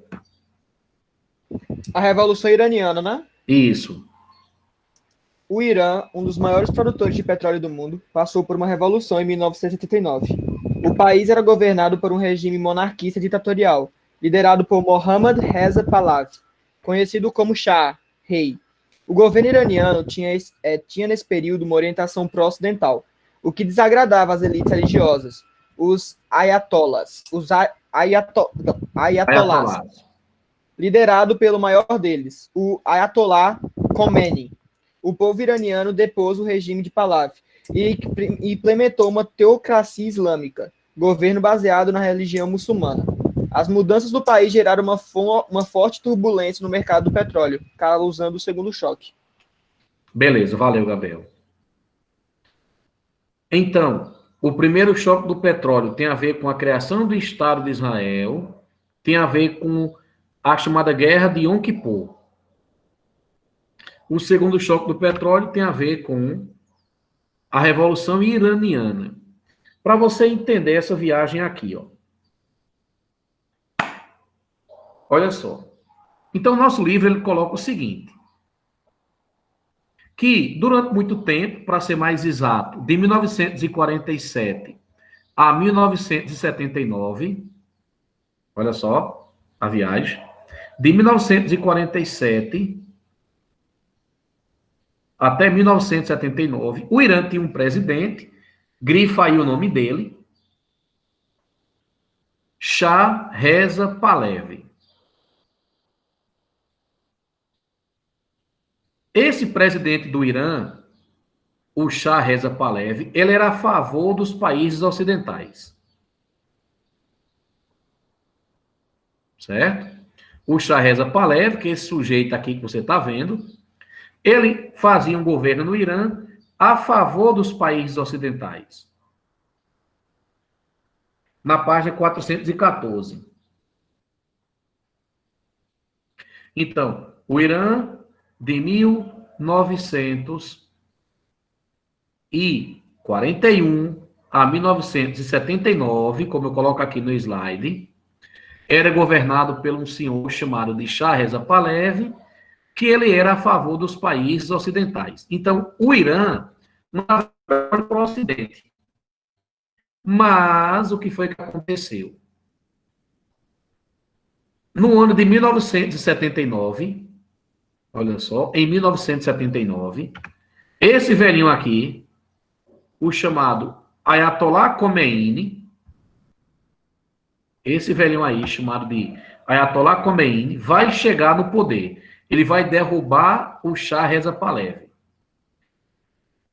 A Revolução Iraniana, né? Isso. O Irã, um dos maiores produtores de petróleo do mundo, passou por uma revolução em 1979. O país era governado por um regime monarquista ditatorial, liderado por Mohammad Reza Pahlavi, conhecido como Shah, rei. O governo iraniano tinha nesse período uma orientação pró-ocidental, o que desagradava as elites religiosas, os ayatollahs, ayatolás, liderado pelo maior deles, o Ayatollah Khomeini. O povo iraniano depôs o regime de Pahlavi e implementou uma teocracia islâmica, governo baseado na religião muçulmana. As mudanças do país geraram uma forte turbulência no mercado do petróleo, causando o segundo choque. Beleza, valeu, Gabriel. Então, o primeiro choque do petróleo tem a ver com a criação do Estado de Israel, tem a ver com a chamada Guerra de Yom Kippur. O segundo choque do petróleo tem a ver com a Revolução Iraniana. Para você entender essa viagem aqui, ó. Olha só. Então, nosso livro ele coloca o seguinte: que durante muito tempo, para ser mais exato, de 1947 a 1979, olha só a viagem, de 1947 até 1979, o Irã tinha um presidente, grifa aí o nome dele, Shah Reza Pahlavi. Esse presidente do Irã, o Shah Reza Pahlavi, ele era a favor dos países ocidentais. Certo? O Shah Reza Pahlavi, que é esse sujeito aqui que você está vendo, ele fazia um governo no Irã a favor dos países ocidentais. Na página 414. Então, o Irã de 1941 a 1979, como eu coloco aqui no slide, era governado por um senhor chamado de Shah Reza Pahlavi, que ele era a favor dos países ocidentais. Então, o Irã não era para o Ocidente. Mas o que foi que aconteceu? No ano de 1979, olha só, em 1979, esse velhinho aqui, o chamado Ayatollah Khomeini, esse velhinho aí, chamado de Ayatollah Khomeini, vai chegar no poder. Ele vai derrubar o Shah Reza Pahlavi.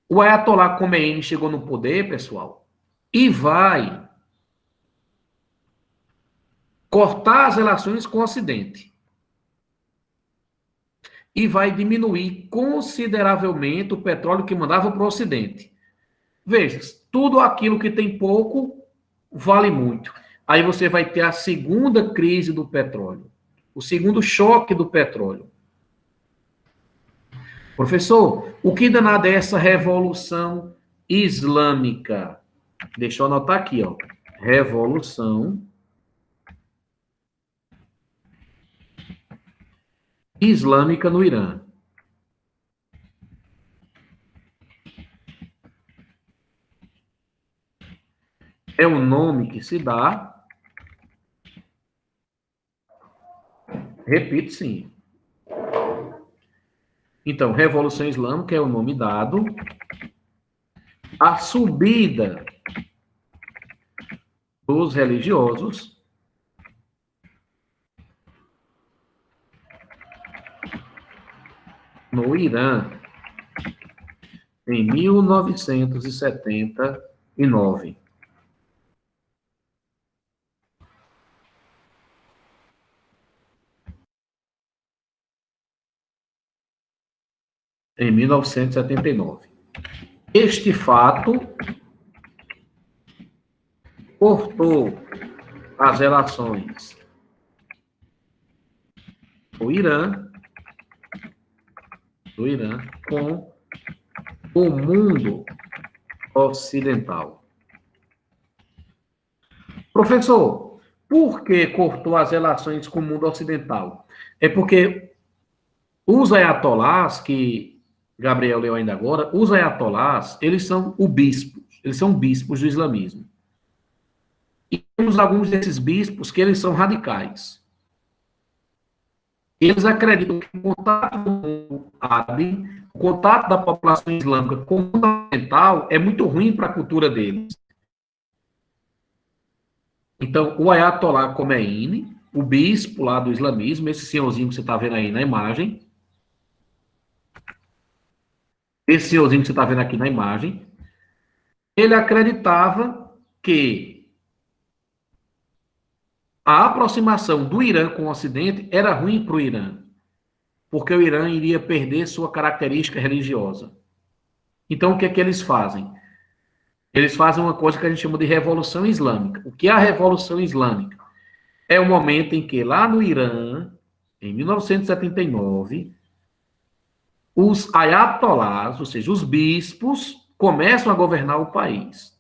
O Ayatollah Khomeini chegou no poder, pessoal, e vai cortar as relações com o Ocidente. E vai diminuir consideravelmente o petróleo que mandava para o Ocidente. Veja, tudo aquilo que tem pouco vale muito. Aí você vai ter a segunda crise do petróleo, o segundo choque do petróleo. Professor, o que danado é essa revolução islâmica? Deixa eu anotar aqui, ó. Revolução islâmica no Irã. É o nome que se dá Repito, sim. Então, Revolução Islâmica é o nome dado à subida dos religiosos no Irã em 1979. Em 1979. Este fato cortou as relações do Irã com o mundo ocidental. Professor, por que cortou as relações com o mundo ocidental? É porque os ayatolás, que Gabriel leu ainda agora, os ayatolás, eles são bispos do islamismo. E temos alguns desses bispos que eles são radicais. Eles acreditam que o contato com o mundo árabe, o contato da população islâmica com o mundo ocidental é muito ruim para a cultura deles. Então, o Ayatollah Khomeini, o bispo lá do islamismo, esse senhorzinho que você está vendo aí na imagem, ele acreditava que a aproximação do Irã com o Ocidente era ruim para o Irã, porque o Irã iria perder sua característica religiosa. Então, o que é que eles fazem? Eles fazem uma coisa que a gente chama de Revolução Islâmica. O que é a Revolução Islâmica? É o momento em que, lá no Irã, em 1979, os ayatolás, ou seja, os bispos, começam a governar o país.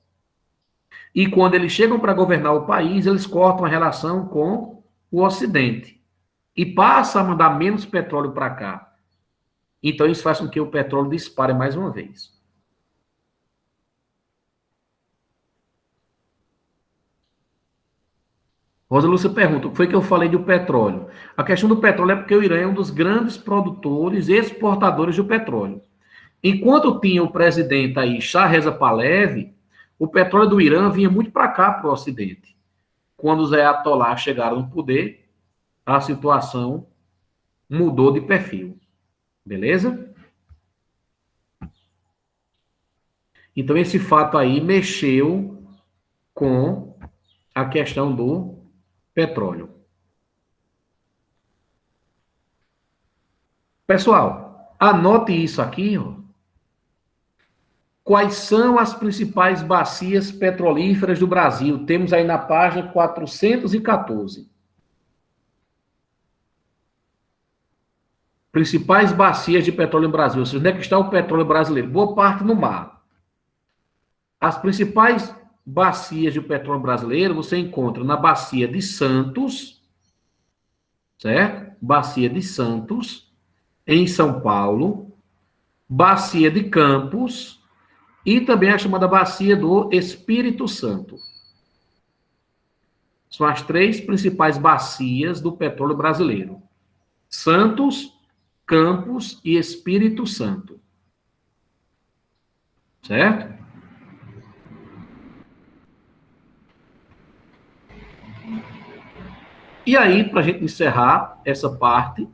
E quando eles chegam para governar o país, eles cortam a relação com o Ocidente. E passam a mandar menos petróleo para cá. Então, isso faz com que o petróleo dispare mais uma vez. Rosa Lúcia pergunta, o que foi que eu falei do petróleo? A questão do petróleo é porque o Irã é um dos grandes produtores e exportadores de petróleo. Enquanto tinha o presidente aí, Shah Reza Pahlavi, o petróleo do Irã vinha muito para cá, para o Ocidente. Quando os ayatolás chegaram no poder, a situação mudou de perfil. Beleza? Então, esse fato aí mexeu com a questão do petróleo. Pessoal, anote isso aqui, ó. Quais são as principais bacias petrolíferas do Brasil? Temos aí na página 414. Principais bacias de petróleo no Brasil. Ou seja, onde é que está o petróleo brasileiro? Boa parte no mar. As principais bacias de petróleo brasileiro você encontra na Bacia de Santos, certo? Bacia de Santos, em São Paulo, Bacia de Campos e também a chamada Bacia do Espírito Santo. São as três principais bacias do petróleo brasileiro. Santos, Campos e Espírito Santo. Certo? E aí, para a gente encerrar essa parte,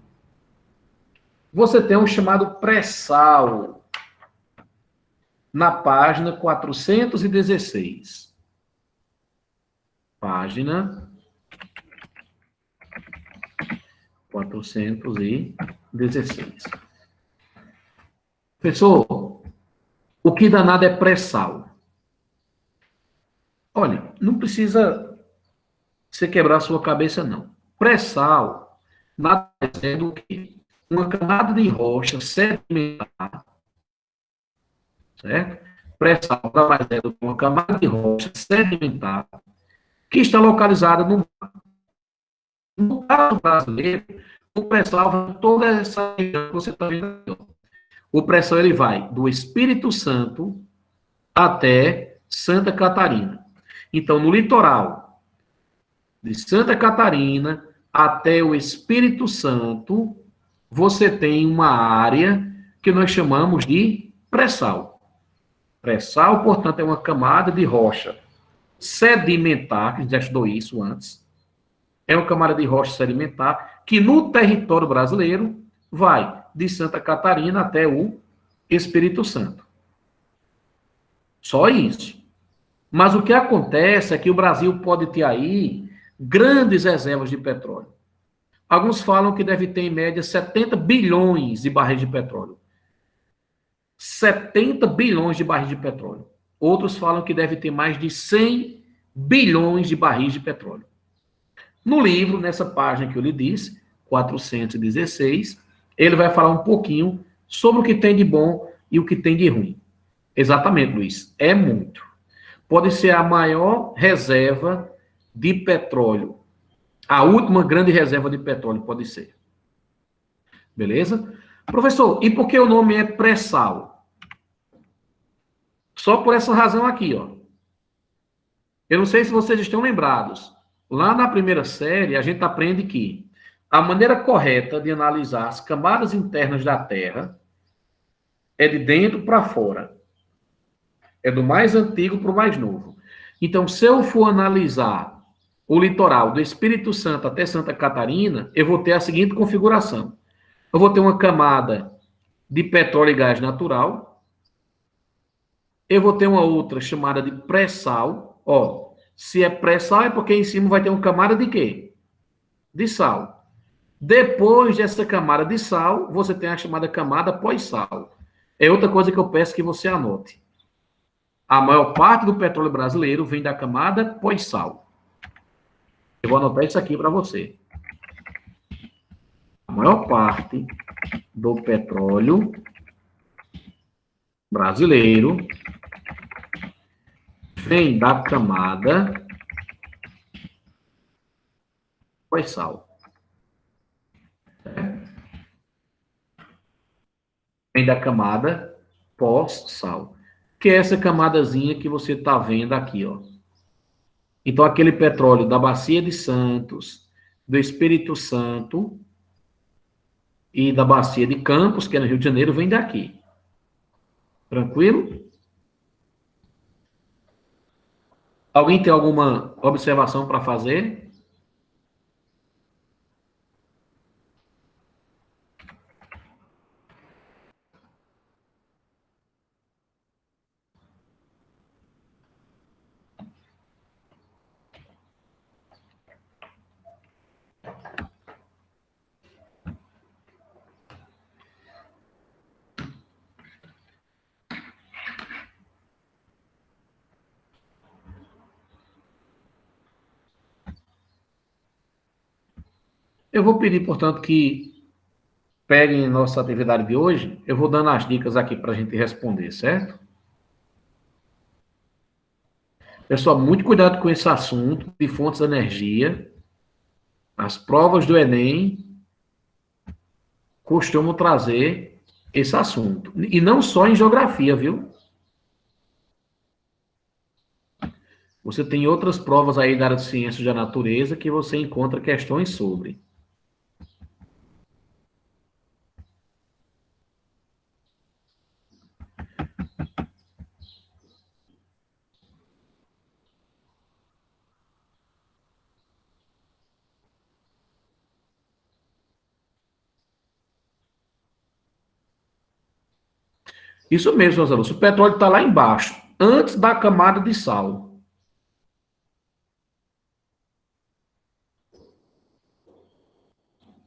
você tem um chamado pré-sal na página 416. Página 416. Professor, o que danado é pré-sal? Olha, não precisa você quebrar a sua cabeça, não. Pré-sal nada mais é do que uma camada de rocha sedimentar, certo? Pré-sal nada mais é do que uma camada de rocha sedimentar que está localizada no mar. No caso brasileiro, o pré-sal vai toda essa região que você está vendo aqui. O pré-sal ele vai do Espírito Santo até Santa Catarina. Então, no litoral de Santa Catarina até o Espírito Santo, você tem uma área que nós chamamos de pré-sal. Pré-sal, portanto, é uma camada de rocha sedimentar, que a gente já estudou isso antes. É uma camada de rocha sedimentar que no território brasileiro vai de Santa Catarina até o Espírito Santo. Só isso. Mas o que acontece é que o Brasil pode ter aí grandes reservas de petróleo. Alguns falam que deve ter, em média, 70 bilhões de barris de petróleo. 70 bilhões de barris de petróleo. Outros falam que deve ter mais de 100 bilhões de barris de petróleo. No livro, nessa página que eu lhe disse, 416, ele vai falar um pouquinho sobre o que tem de bom e o que tem de ruim. Exatamente, Luiz. É muito. Pode ser a maior reserva de petróleo. A última grande reserva de petróleo pode ser. Beleza? Professor, e por que o nome é pré-sal? Só por essa razão aqui, ó. Eu não sei se vocês estão lembrados. Lá na primeira série, a gente aprende que a maneira correta de analisar as camadas internas da Terra é de dentro para fora. É do mais antigo para o mais novo. Então, se eu for analisar o litoral do Espírito Santo até Santa Catarina, eu vou ter a seguinte configuração. Eu vou ter uma camada de petróleo e gás natural. Eu vou ter uma outra chamada de pré-sal. Ó, se é pré-sal é porque em cima vai ter uma camada de quê? De sal. Depois dessa camada de sal, você tem a chamada camada pós-sal. É outra coisa que eu peço que você anote. A maior parte do petróleo brasileiro vem da camada pós-sal. Eu vou anotar isso aqui para você. A maior parte do petróleo brasileiro vem da camada pós-sal. Vem da camada pós-sal. Que é essa camadazinha que você está vendo aqui, ó. Então, aquele petróleo da Bacia de Santos, do Espírito Santo e da Bacia de Campos, que é no Rio de Janeiro, vem daqui. Tranquilo? Alguém tem alguma observação para fazer? Eu vou pedir, portanto, que peguem nossa atividade de hoje. Eu vou dando as dicas aqui para a gente responder, certo? Pessoal, muito cuidado com esse assunto de fontes de energia. As provas do Enem costumam trazer esse assunto. E não só em geografia, viu? Você tem outras provas aí da área de ciências da natureza que você encontra questões sobre. Isso mesmo, meus alunos. O petróleo está lá embaixo, antes da camada de sal.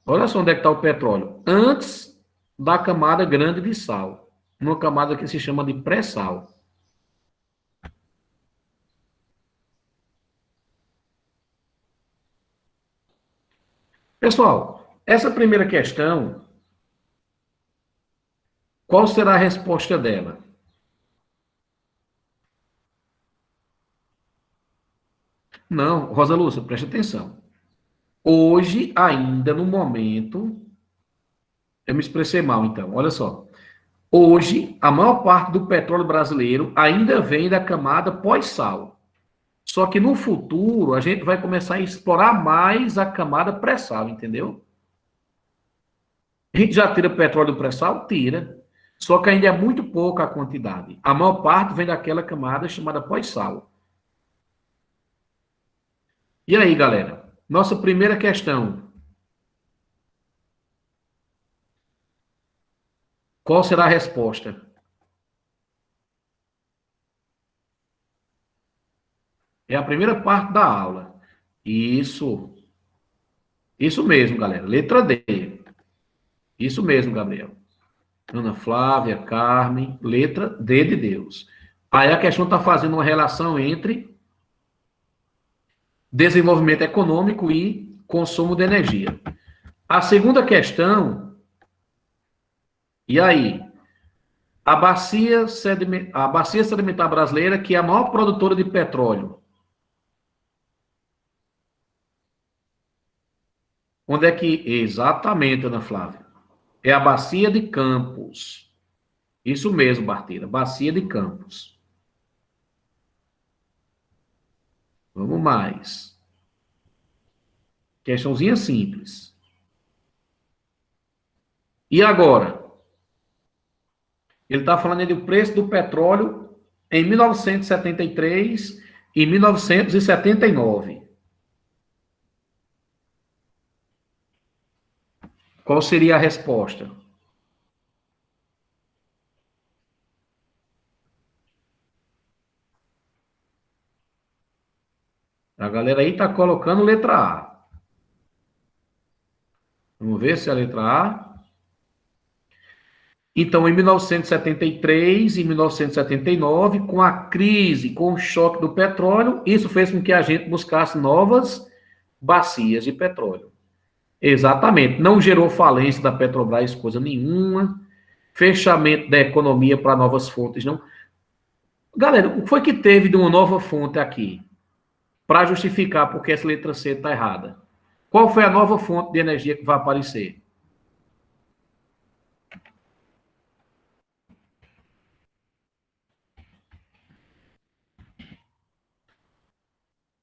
Olha só onde é que está o petróleo. Antes da camada grande de sal. Uma camada que se chama de pré-sal. Pessoal, essa primeira questão, qual será a resposta dela? Não, Rosa Lúcia, preste atenção. Hoje, ainda no momento, eu me expressei mal, então, olha só. Hoje, a maior parte do petróleo brasileiro ainda vem da camada pós-sal. Só que no futuro, a gente vai começar a explorar mais a camada pré-sal, entendeu? A gente já tira petróleo do pré-sal? Tira. Só que ainda é muito pouca a quantidade. A maior parte vem daquela camada chamada pós-sal. E aí, galera? Nossa primeira questão. Qual será a resposta? É a primeira parte da aula. Isso. Isso mesmo, galera. Letra D. Isso mesmo, Gabriel. Ana Flávia, Carmen, letra D de Deus. Aí a questão está fazendo uma relação entre desenvolvimento econômico e consumo de energia. A segunda questão, e aí? A bacia sedimentar brasileira, que é a maior produtora de petróleo. Onde é que... Exatamente, Ana Flávia. É a Bacia de Campos. Isso mesmo, Barteira. Bacia de Campos. Vamos mais. Questãozinha simples. E agora? Ele está falando do preço do petróleo em 1973 e 1979. Qual seria a resposta? A galera aí está colocando letra A. Vamos ver se é a letra A. Então, em 1973 e 1979, com a crise, com o choque do petróleo, isso fez com que a gente buscasse novas bacias de petróleo. Exatamente. Não gerou falência da Petrobras, coisa nenhuma. Fechamento da economia para novas fontes, não. Galera, o que foi que teve de uma nova fonte aqui? Para justificar porque essa letra C está errada. Qual foi a nova fonte de energia que vai aparecer?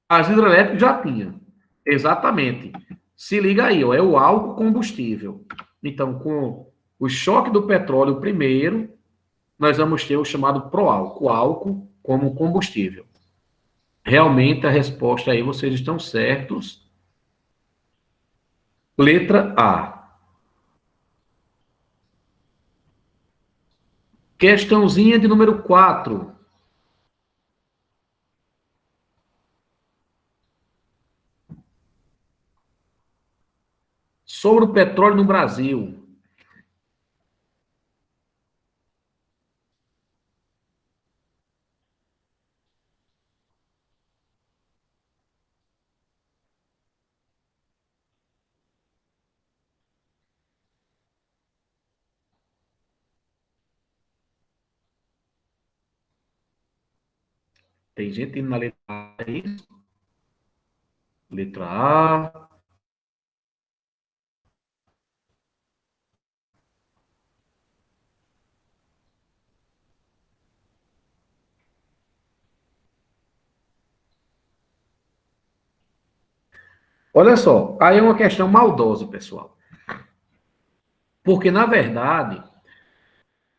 As hidrelétricas já tinham. Exatamente. Se liga aí, ó, é o álcool combustível. Então, com o choque do petróleo primeiro, nós vamos ter o chamado proálcool, álcool como combustível. Realmente, a resposta aí, vocês estão certos. Letra A. Questãozinha de número 4. Sobre o petróleo no Brasil. Tem gente indo na letra A, é isso? Letra A. Olha só, aí é uma questão maldosa, pessoal. Porque, na verdade,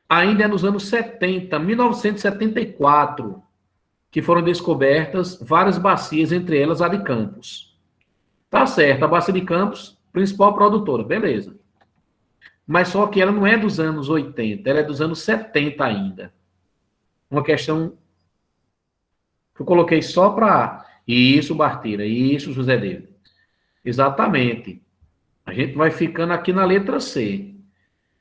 ainda é nos anos 70, 1974, que foram descobertas várias bacias, entre elas a de Campos. Tá certo, a bacia de Campos, principal produtora, beleza. Mas só que ela não é dos anos 80, ela é dos anos 70 ainda. Uma questão que eu coloquei só para... Isso, Barteira, isso, José David. Exatamente. A gente vai ficando aqui na letra C.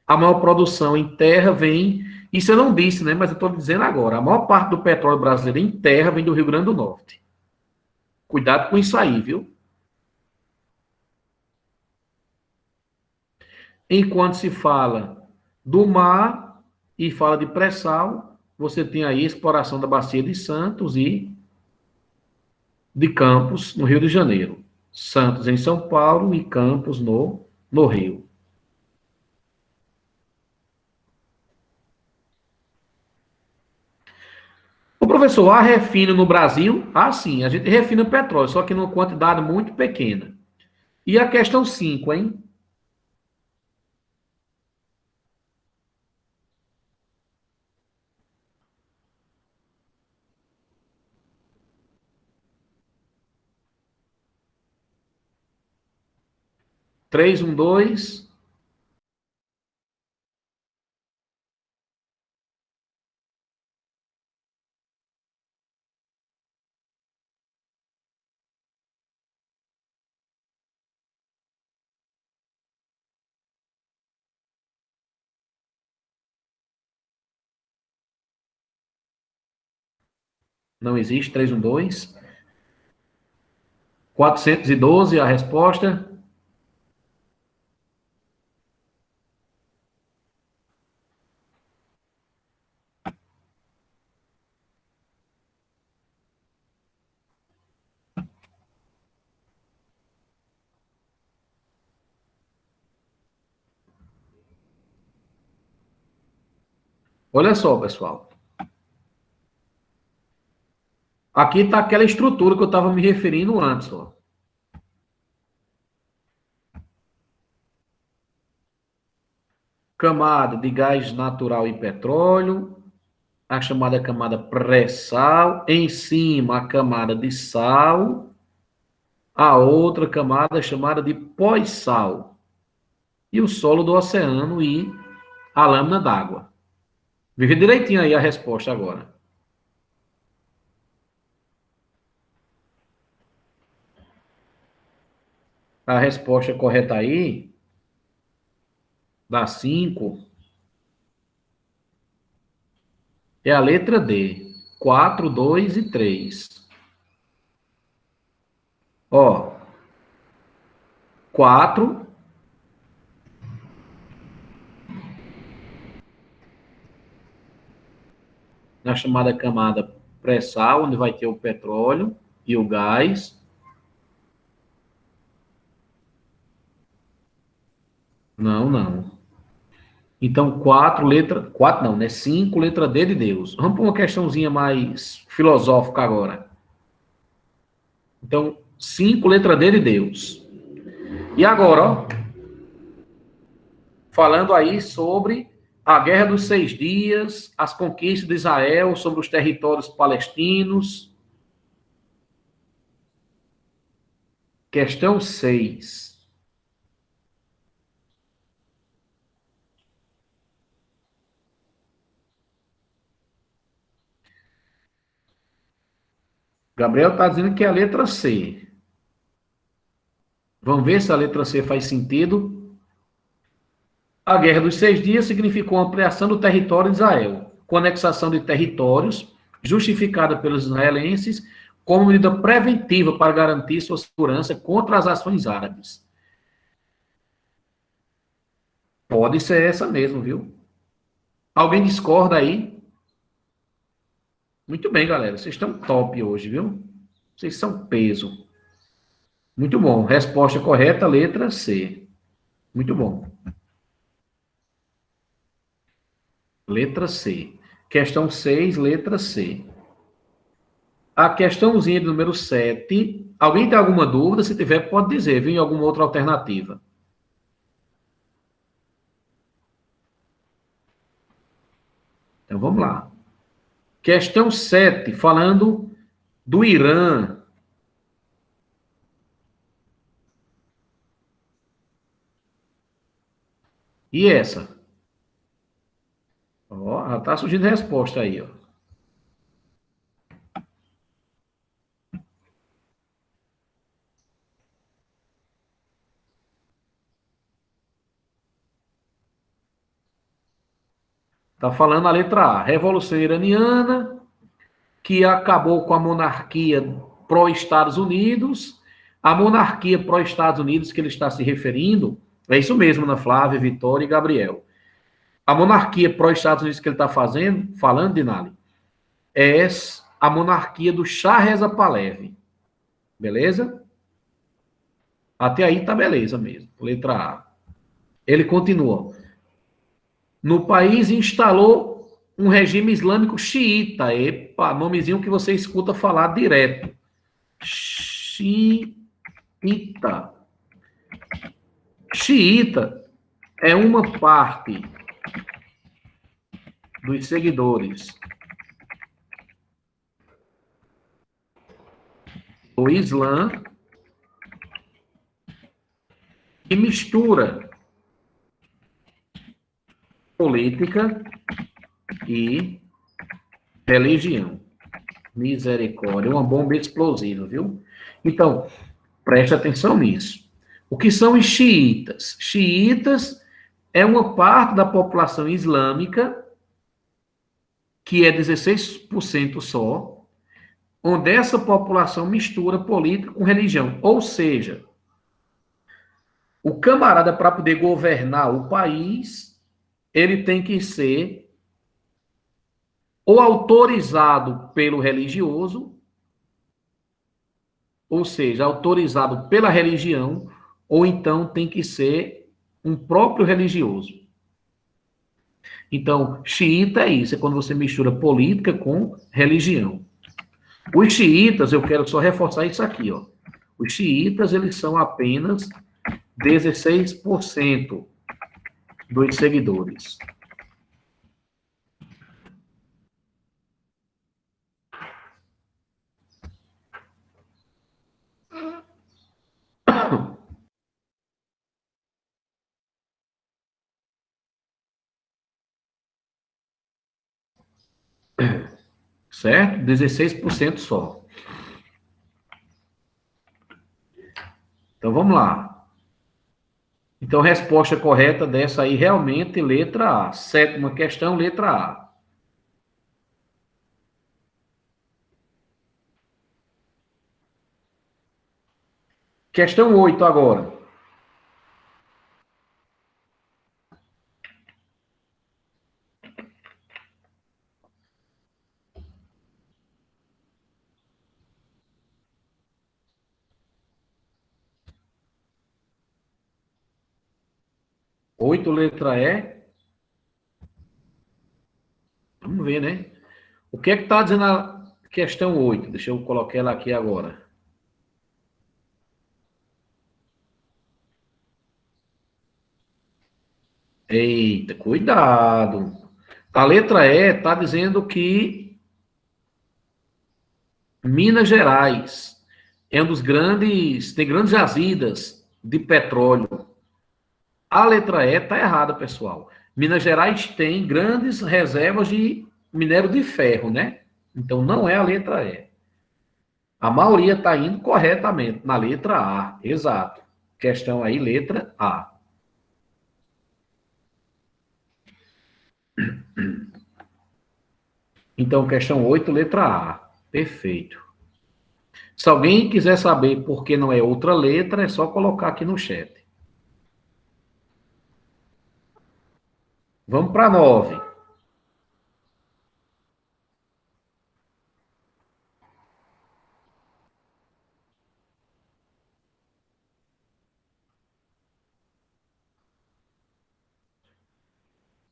A maior produção em terra vem... Isso eu não disse, né? Mas eu estou dizendo agora. A maior parte do petróleo brasileiro em terra vem do Rio Grande do Norte. Cuidado com isso aí, viu? Enquanto se fala do mar e fala de pré-sal, você tem aí a exploração da Bacia de Santos e de Campos, no Rio de Janeiro. Santos em São Paulo e Campos no Rio. O Professor, há refino no Brasil? Ah, sim, a gente refina petróleo, só que numa quantidade muito pequena. E a questão 5, hein? Três, um, dois. Não existe, 312. 412 a resposta. Olha só, pessoal. Aqui está aquela estrutura que eu estava me referindo antes, ó. Camada de gás natural e petróleo, a chamada camada pré-sal, em cima a camada de sal, a outra camada chamada de pós-sal, e o solo do oceano e a lâmina d'água. Veja direitinho aí a resposta agora. A resposta correta aí, da 5, é a letra D. 4, 2 e 3. Ó, 4, na chamada camada pré-sal, onde vai ter o petróleo e o gás. Não, não. Então, 4, letra... 4 não, né? 5, letra D de Deus. Vamos para uma questãozinha mais filosófica agora. Então, 5, letra D de Deus. E agora, ó, falando aí sobre a Guerra dos 6 Dias, as conquistas de Israel sobre os territórios palestinos. Questão 6. Gabriel está dizendo que é a letra C. Vamos ver se a letra C faz sentido. A Guerra dos 6 Dias significou a ampliação do território de Israel, com anexação de territórios, justificada pelos israelenses, como medida preventiva para garantir sua segurança contra as ações árabes. Pode ser essa mesmo, viu? Alguém discorda aí? Muito bem, galera. Vocês estão top hoje, viu? Vocês são peso. Muito bom. Resposta correta, letra C. Muito bom. Letra C. Questão 6, letra C. A questãozinha de número 7. Alguém tem alguma dúvida? Se tiver, pode dizer, viu? Em alguma outra alternativa. Então, vamos lá. Questão 7, falando do Irã. E essa? Ó, já está surgindo resposta aí, ó. Está falando a letra A. Revolução Iraniana, que acabou com a monarquia pró-Estados Unidos. A monarquia pró-Estados Unidos que ele está se referindo, é isso mesmo, Ana Flávia, Vitória e Gabriel. A monarquia pró-Estados Unidos que ele está falando, Dinali, é a monarquia do Shah Reza Pahlavi. Beleza? Até aí tá beleza mesmo. Letra A. Ele continua. No país instalou um regime islâmico xiita. Epa, nomezinho que você escuta falar direto. Xiita. Xiita é uma parte dos seguidores do Islã que mistura política e religião. Misericórdia, uma bomba explosiva, viu? Então, preste atenção nisso. O que são os xiitas? Xiitas é uma parte da população islâmica, que é 16% só, onde essa população mistura política com religião. Ou seja, o camarada, para poder governar o país, ele tem que ser ou autorizado pelo religioso, ou seja, autorizado pela religião, ou então tem que ser um próprio religioso. Então, xiita é isso, é quando você mistura política com religião. Os xiitas, eu quero só reforçar isso aqui, ó. Os xiitas, eles são apenas 16% dos seguidores. Certo? 16% só. Então, vamos lá. Então, resposta correta dessa aí, realmente, letra A. Sétima questão, letra A. Questão 8 agora. Oito, letra E. Vamos ver, né? O que é que está dizendo a questão 8? Deixa eu colocar ela aqui agora. Eita, cuidado. A letra E está dizendo que Minas Gerais é um dos grandes, tem grandes jazidas de petróleo. A letra E está errada, pessoal. Minas Gerais tem grandes reservas de minério de ferro, né? Então não é a letra E. A maioria está indo corretamente na letra A. Exato. Questão aí, letra A. Então, questão 8, letra A. Perfeito. Se alguém quiser saber por que não é outra letra, é só colocar aqui no chat. Vamos para 9.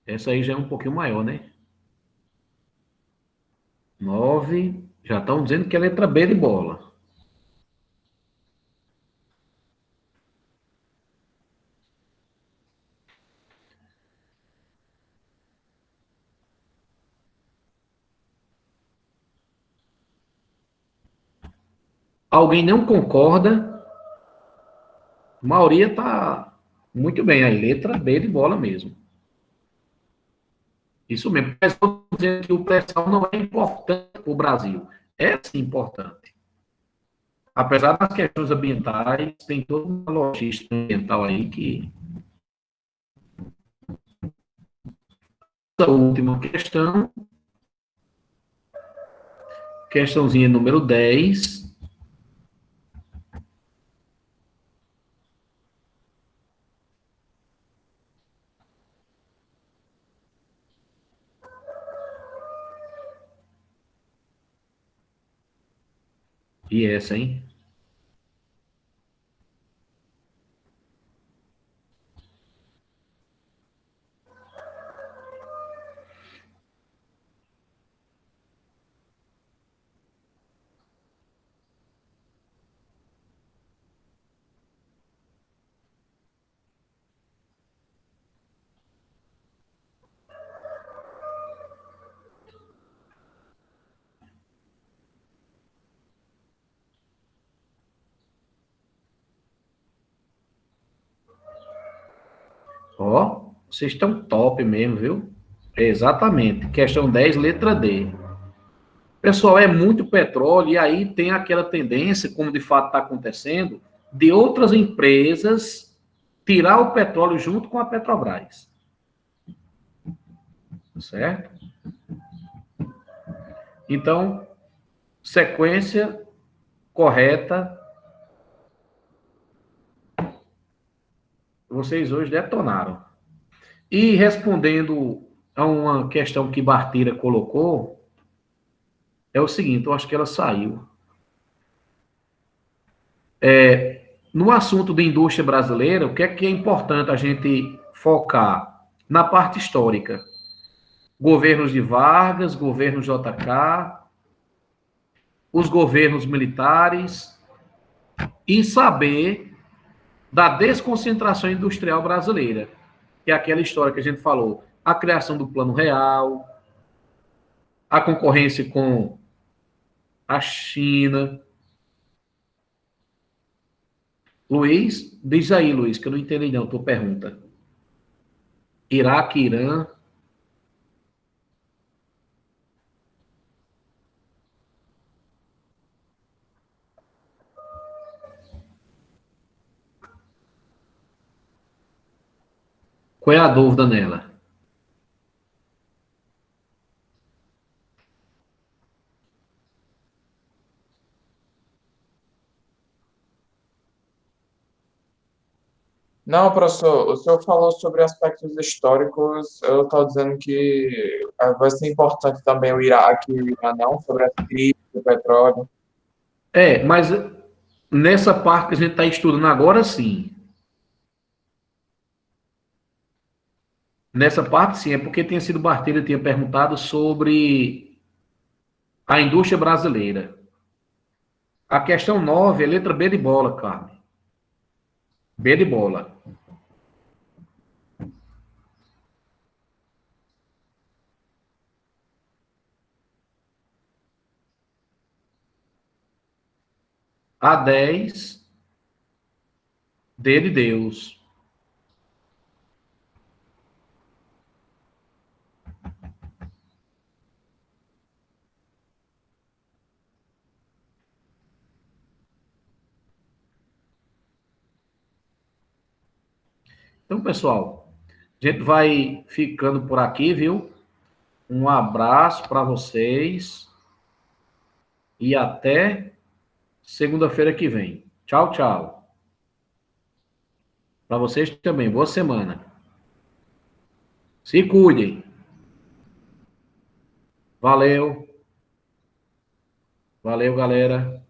Essa aí já é um pouquinho maior, né? 9. Já estão dizendo que é letra B de bola. Alguém não concorda? A maioria está muito bem aí. Letra B de bola mesmo. Isso mesmo. Mas estou dizendo que o pré-sal não é importante para o Brasil. É sim importante. Apesar das questões ambientais, tem toda uma logística ambiental aí que. Essa última questão, questãozinha número 10. E essa, hein? Ó, vocês estão top mesmo, viu? Exatamente. Questão 10, letra D. Pessoal, é muito petróleo e aí tem aquela tendência, como de fato está acontecendo, de outras empresas tirar o petróleo junto com a Petrobras. Certo? Então, sequência correta. Vocês hoje detonaram. E respondendo a uma questão que Bartira colocou, é o seguinte, eu acho que ela saiu. No assunto da indústria brasileira, o que é importante a gente focar? Na parte histórica. Governos de Vargas, governos JK, os governos militares, e saber da desconcentração industrial brasileira, que é aquela história que a gente falou, a criação do Plano Real, a concorrência com a China. Luiz, diz aí, Luiz, que eu não entendi não, tua pergunta. Iraque, Irã. Qual é a dúvida nela? Não, professor, o senhor falou sobre aspectos históricos. Eu estou dizendo que vai ser importante também o Iraque e o Irã, não, sobre a crise do petróleo. Mas nessa parte que a gente está estudando agora, sim. Nessa parte, sim, é porque tinha sido Barteira tinha perguntado sobre a indústria brasileira. A questão 9 é letra B de bola, Carmen. B de bola. A 10, D de Deus. Então, pessoal, a gente vai ficando por aqui, viu? Um abraço para vocês e até segunda-feira que vem. Tchau, tchau. Para vocês também. Boa semana. Se cuidem. Valeu. Valeu, galera.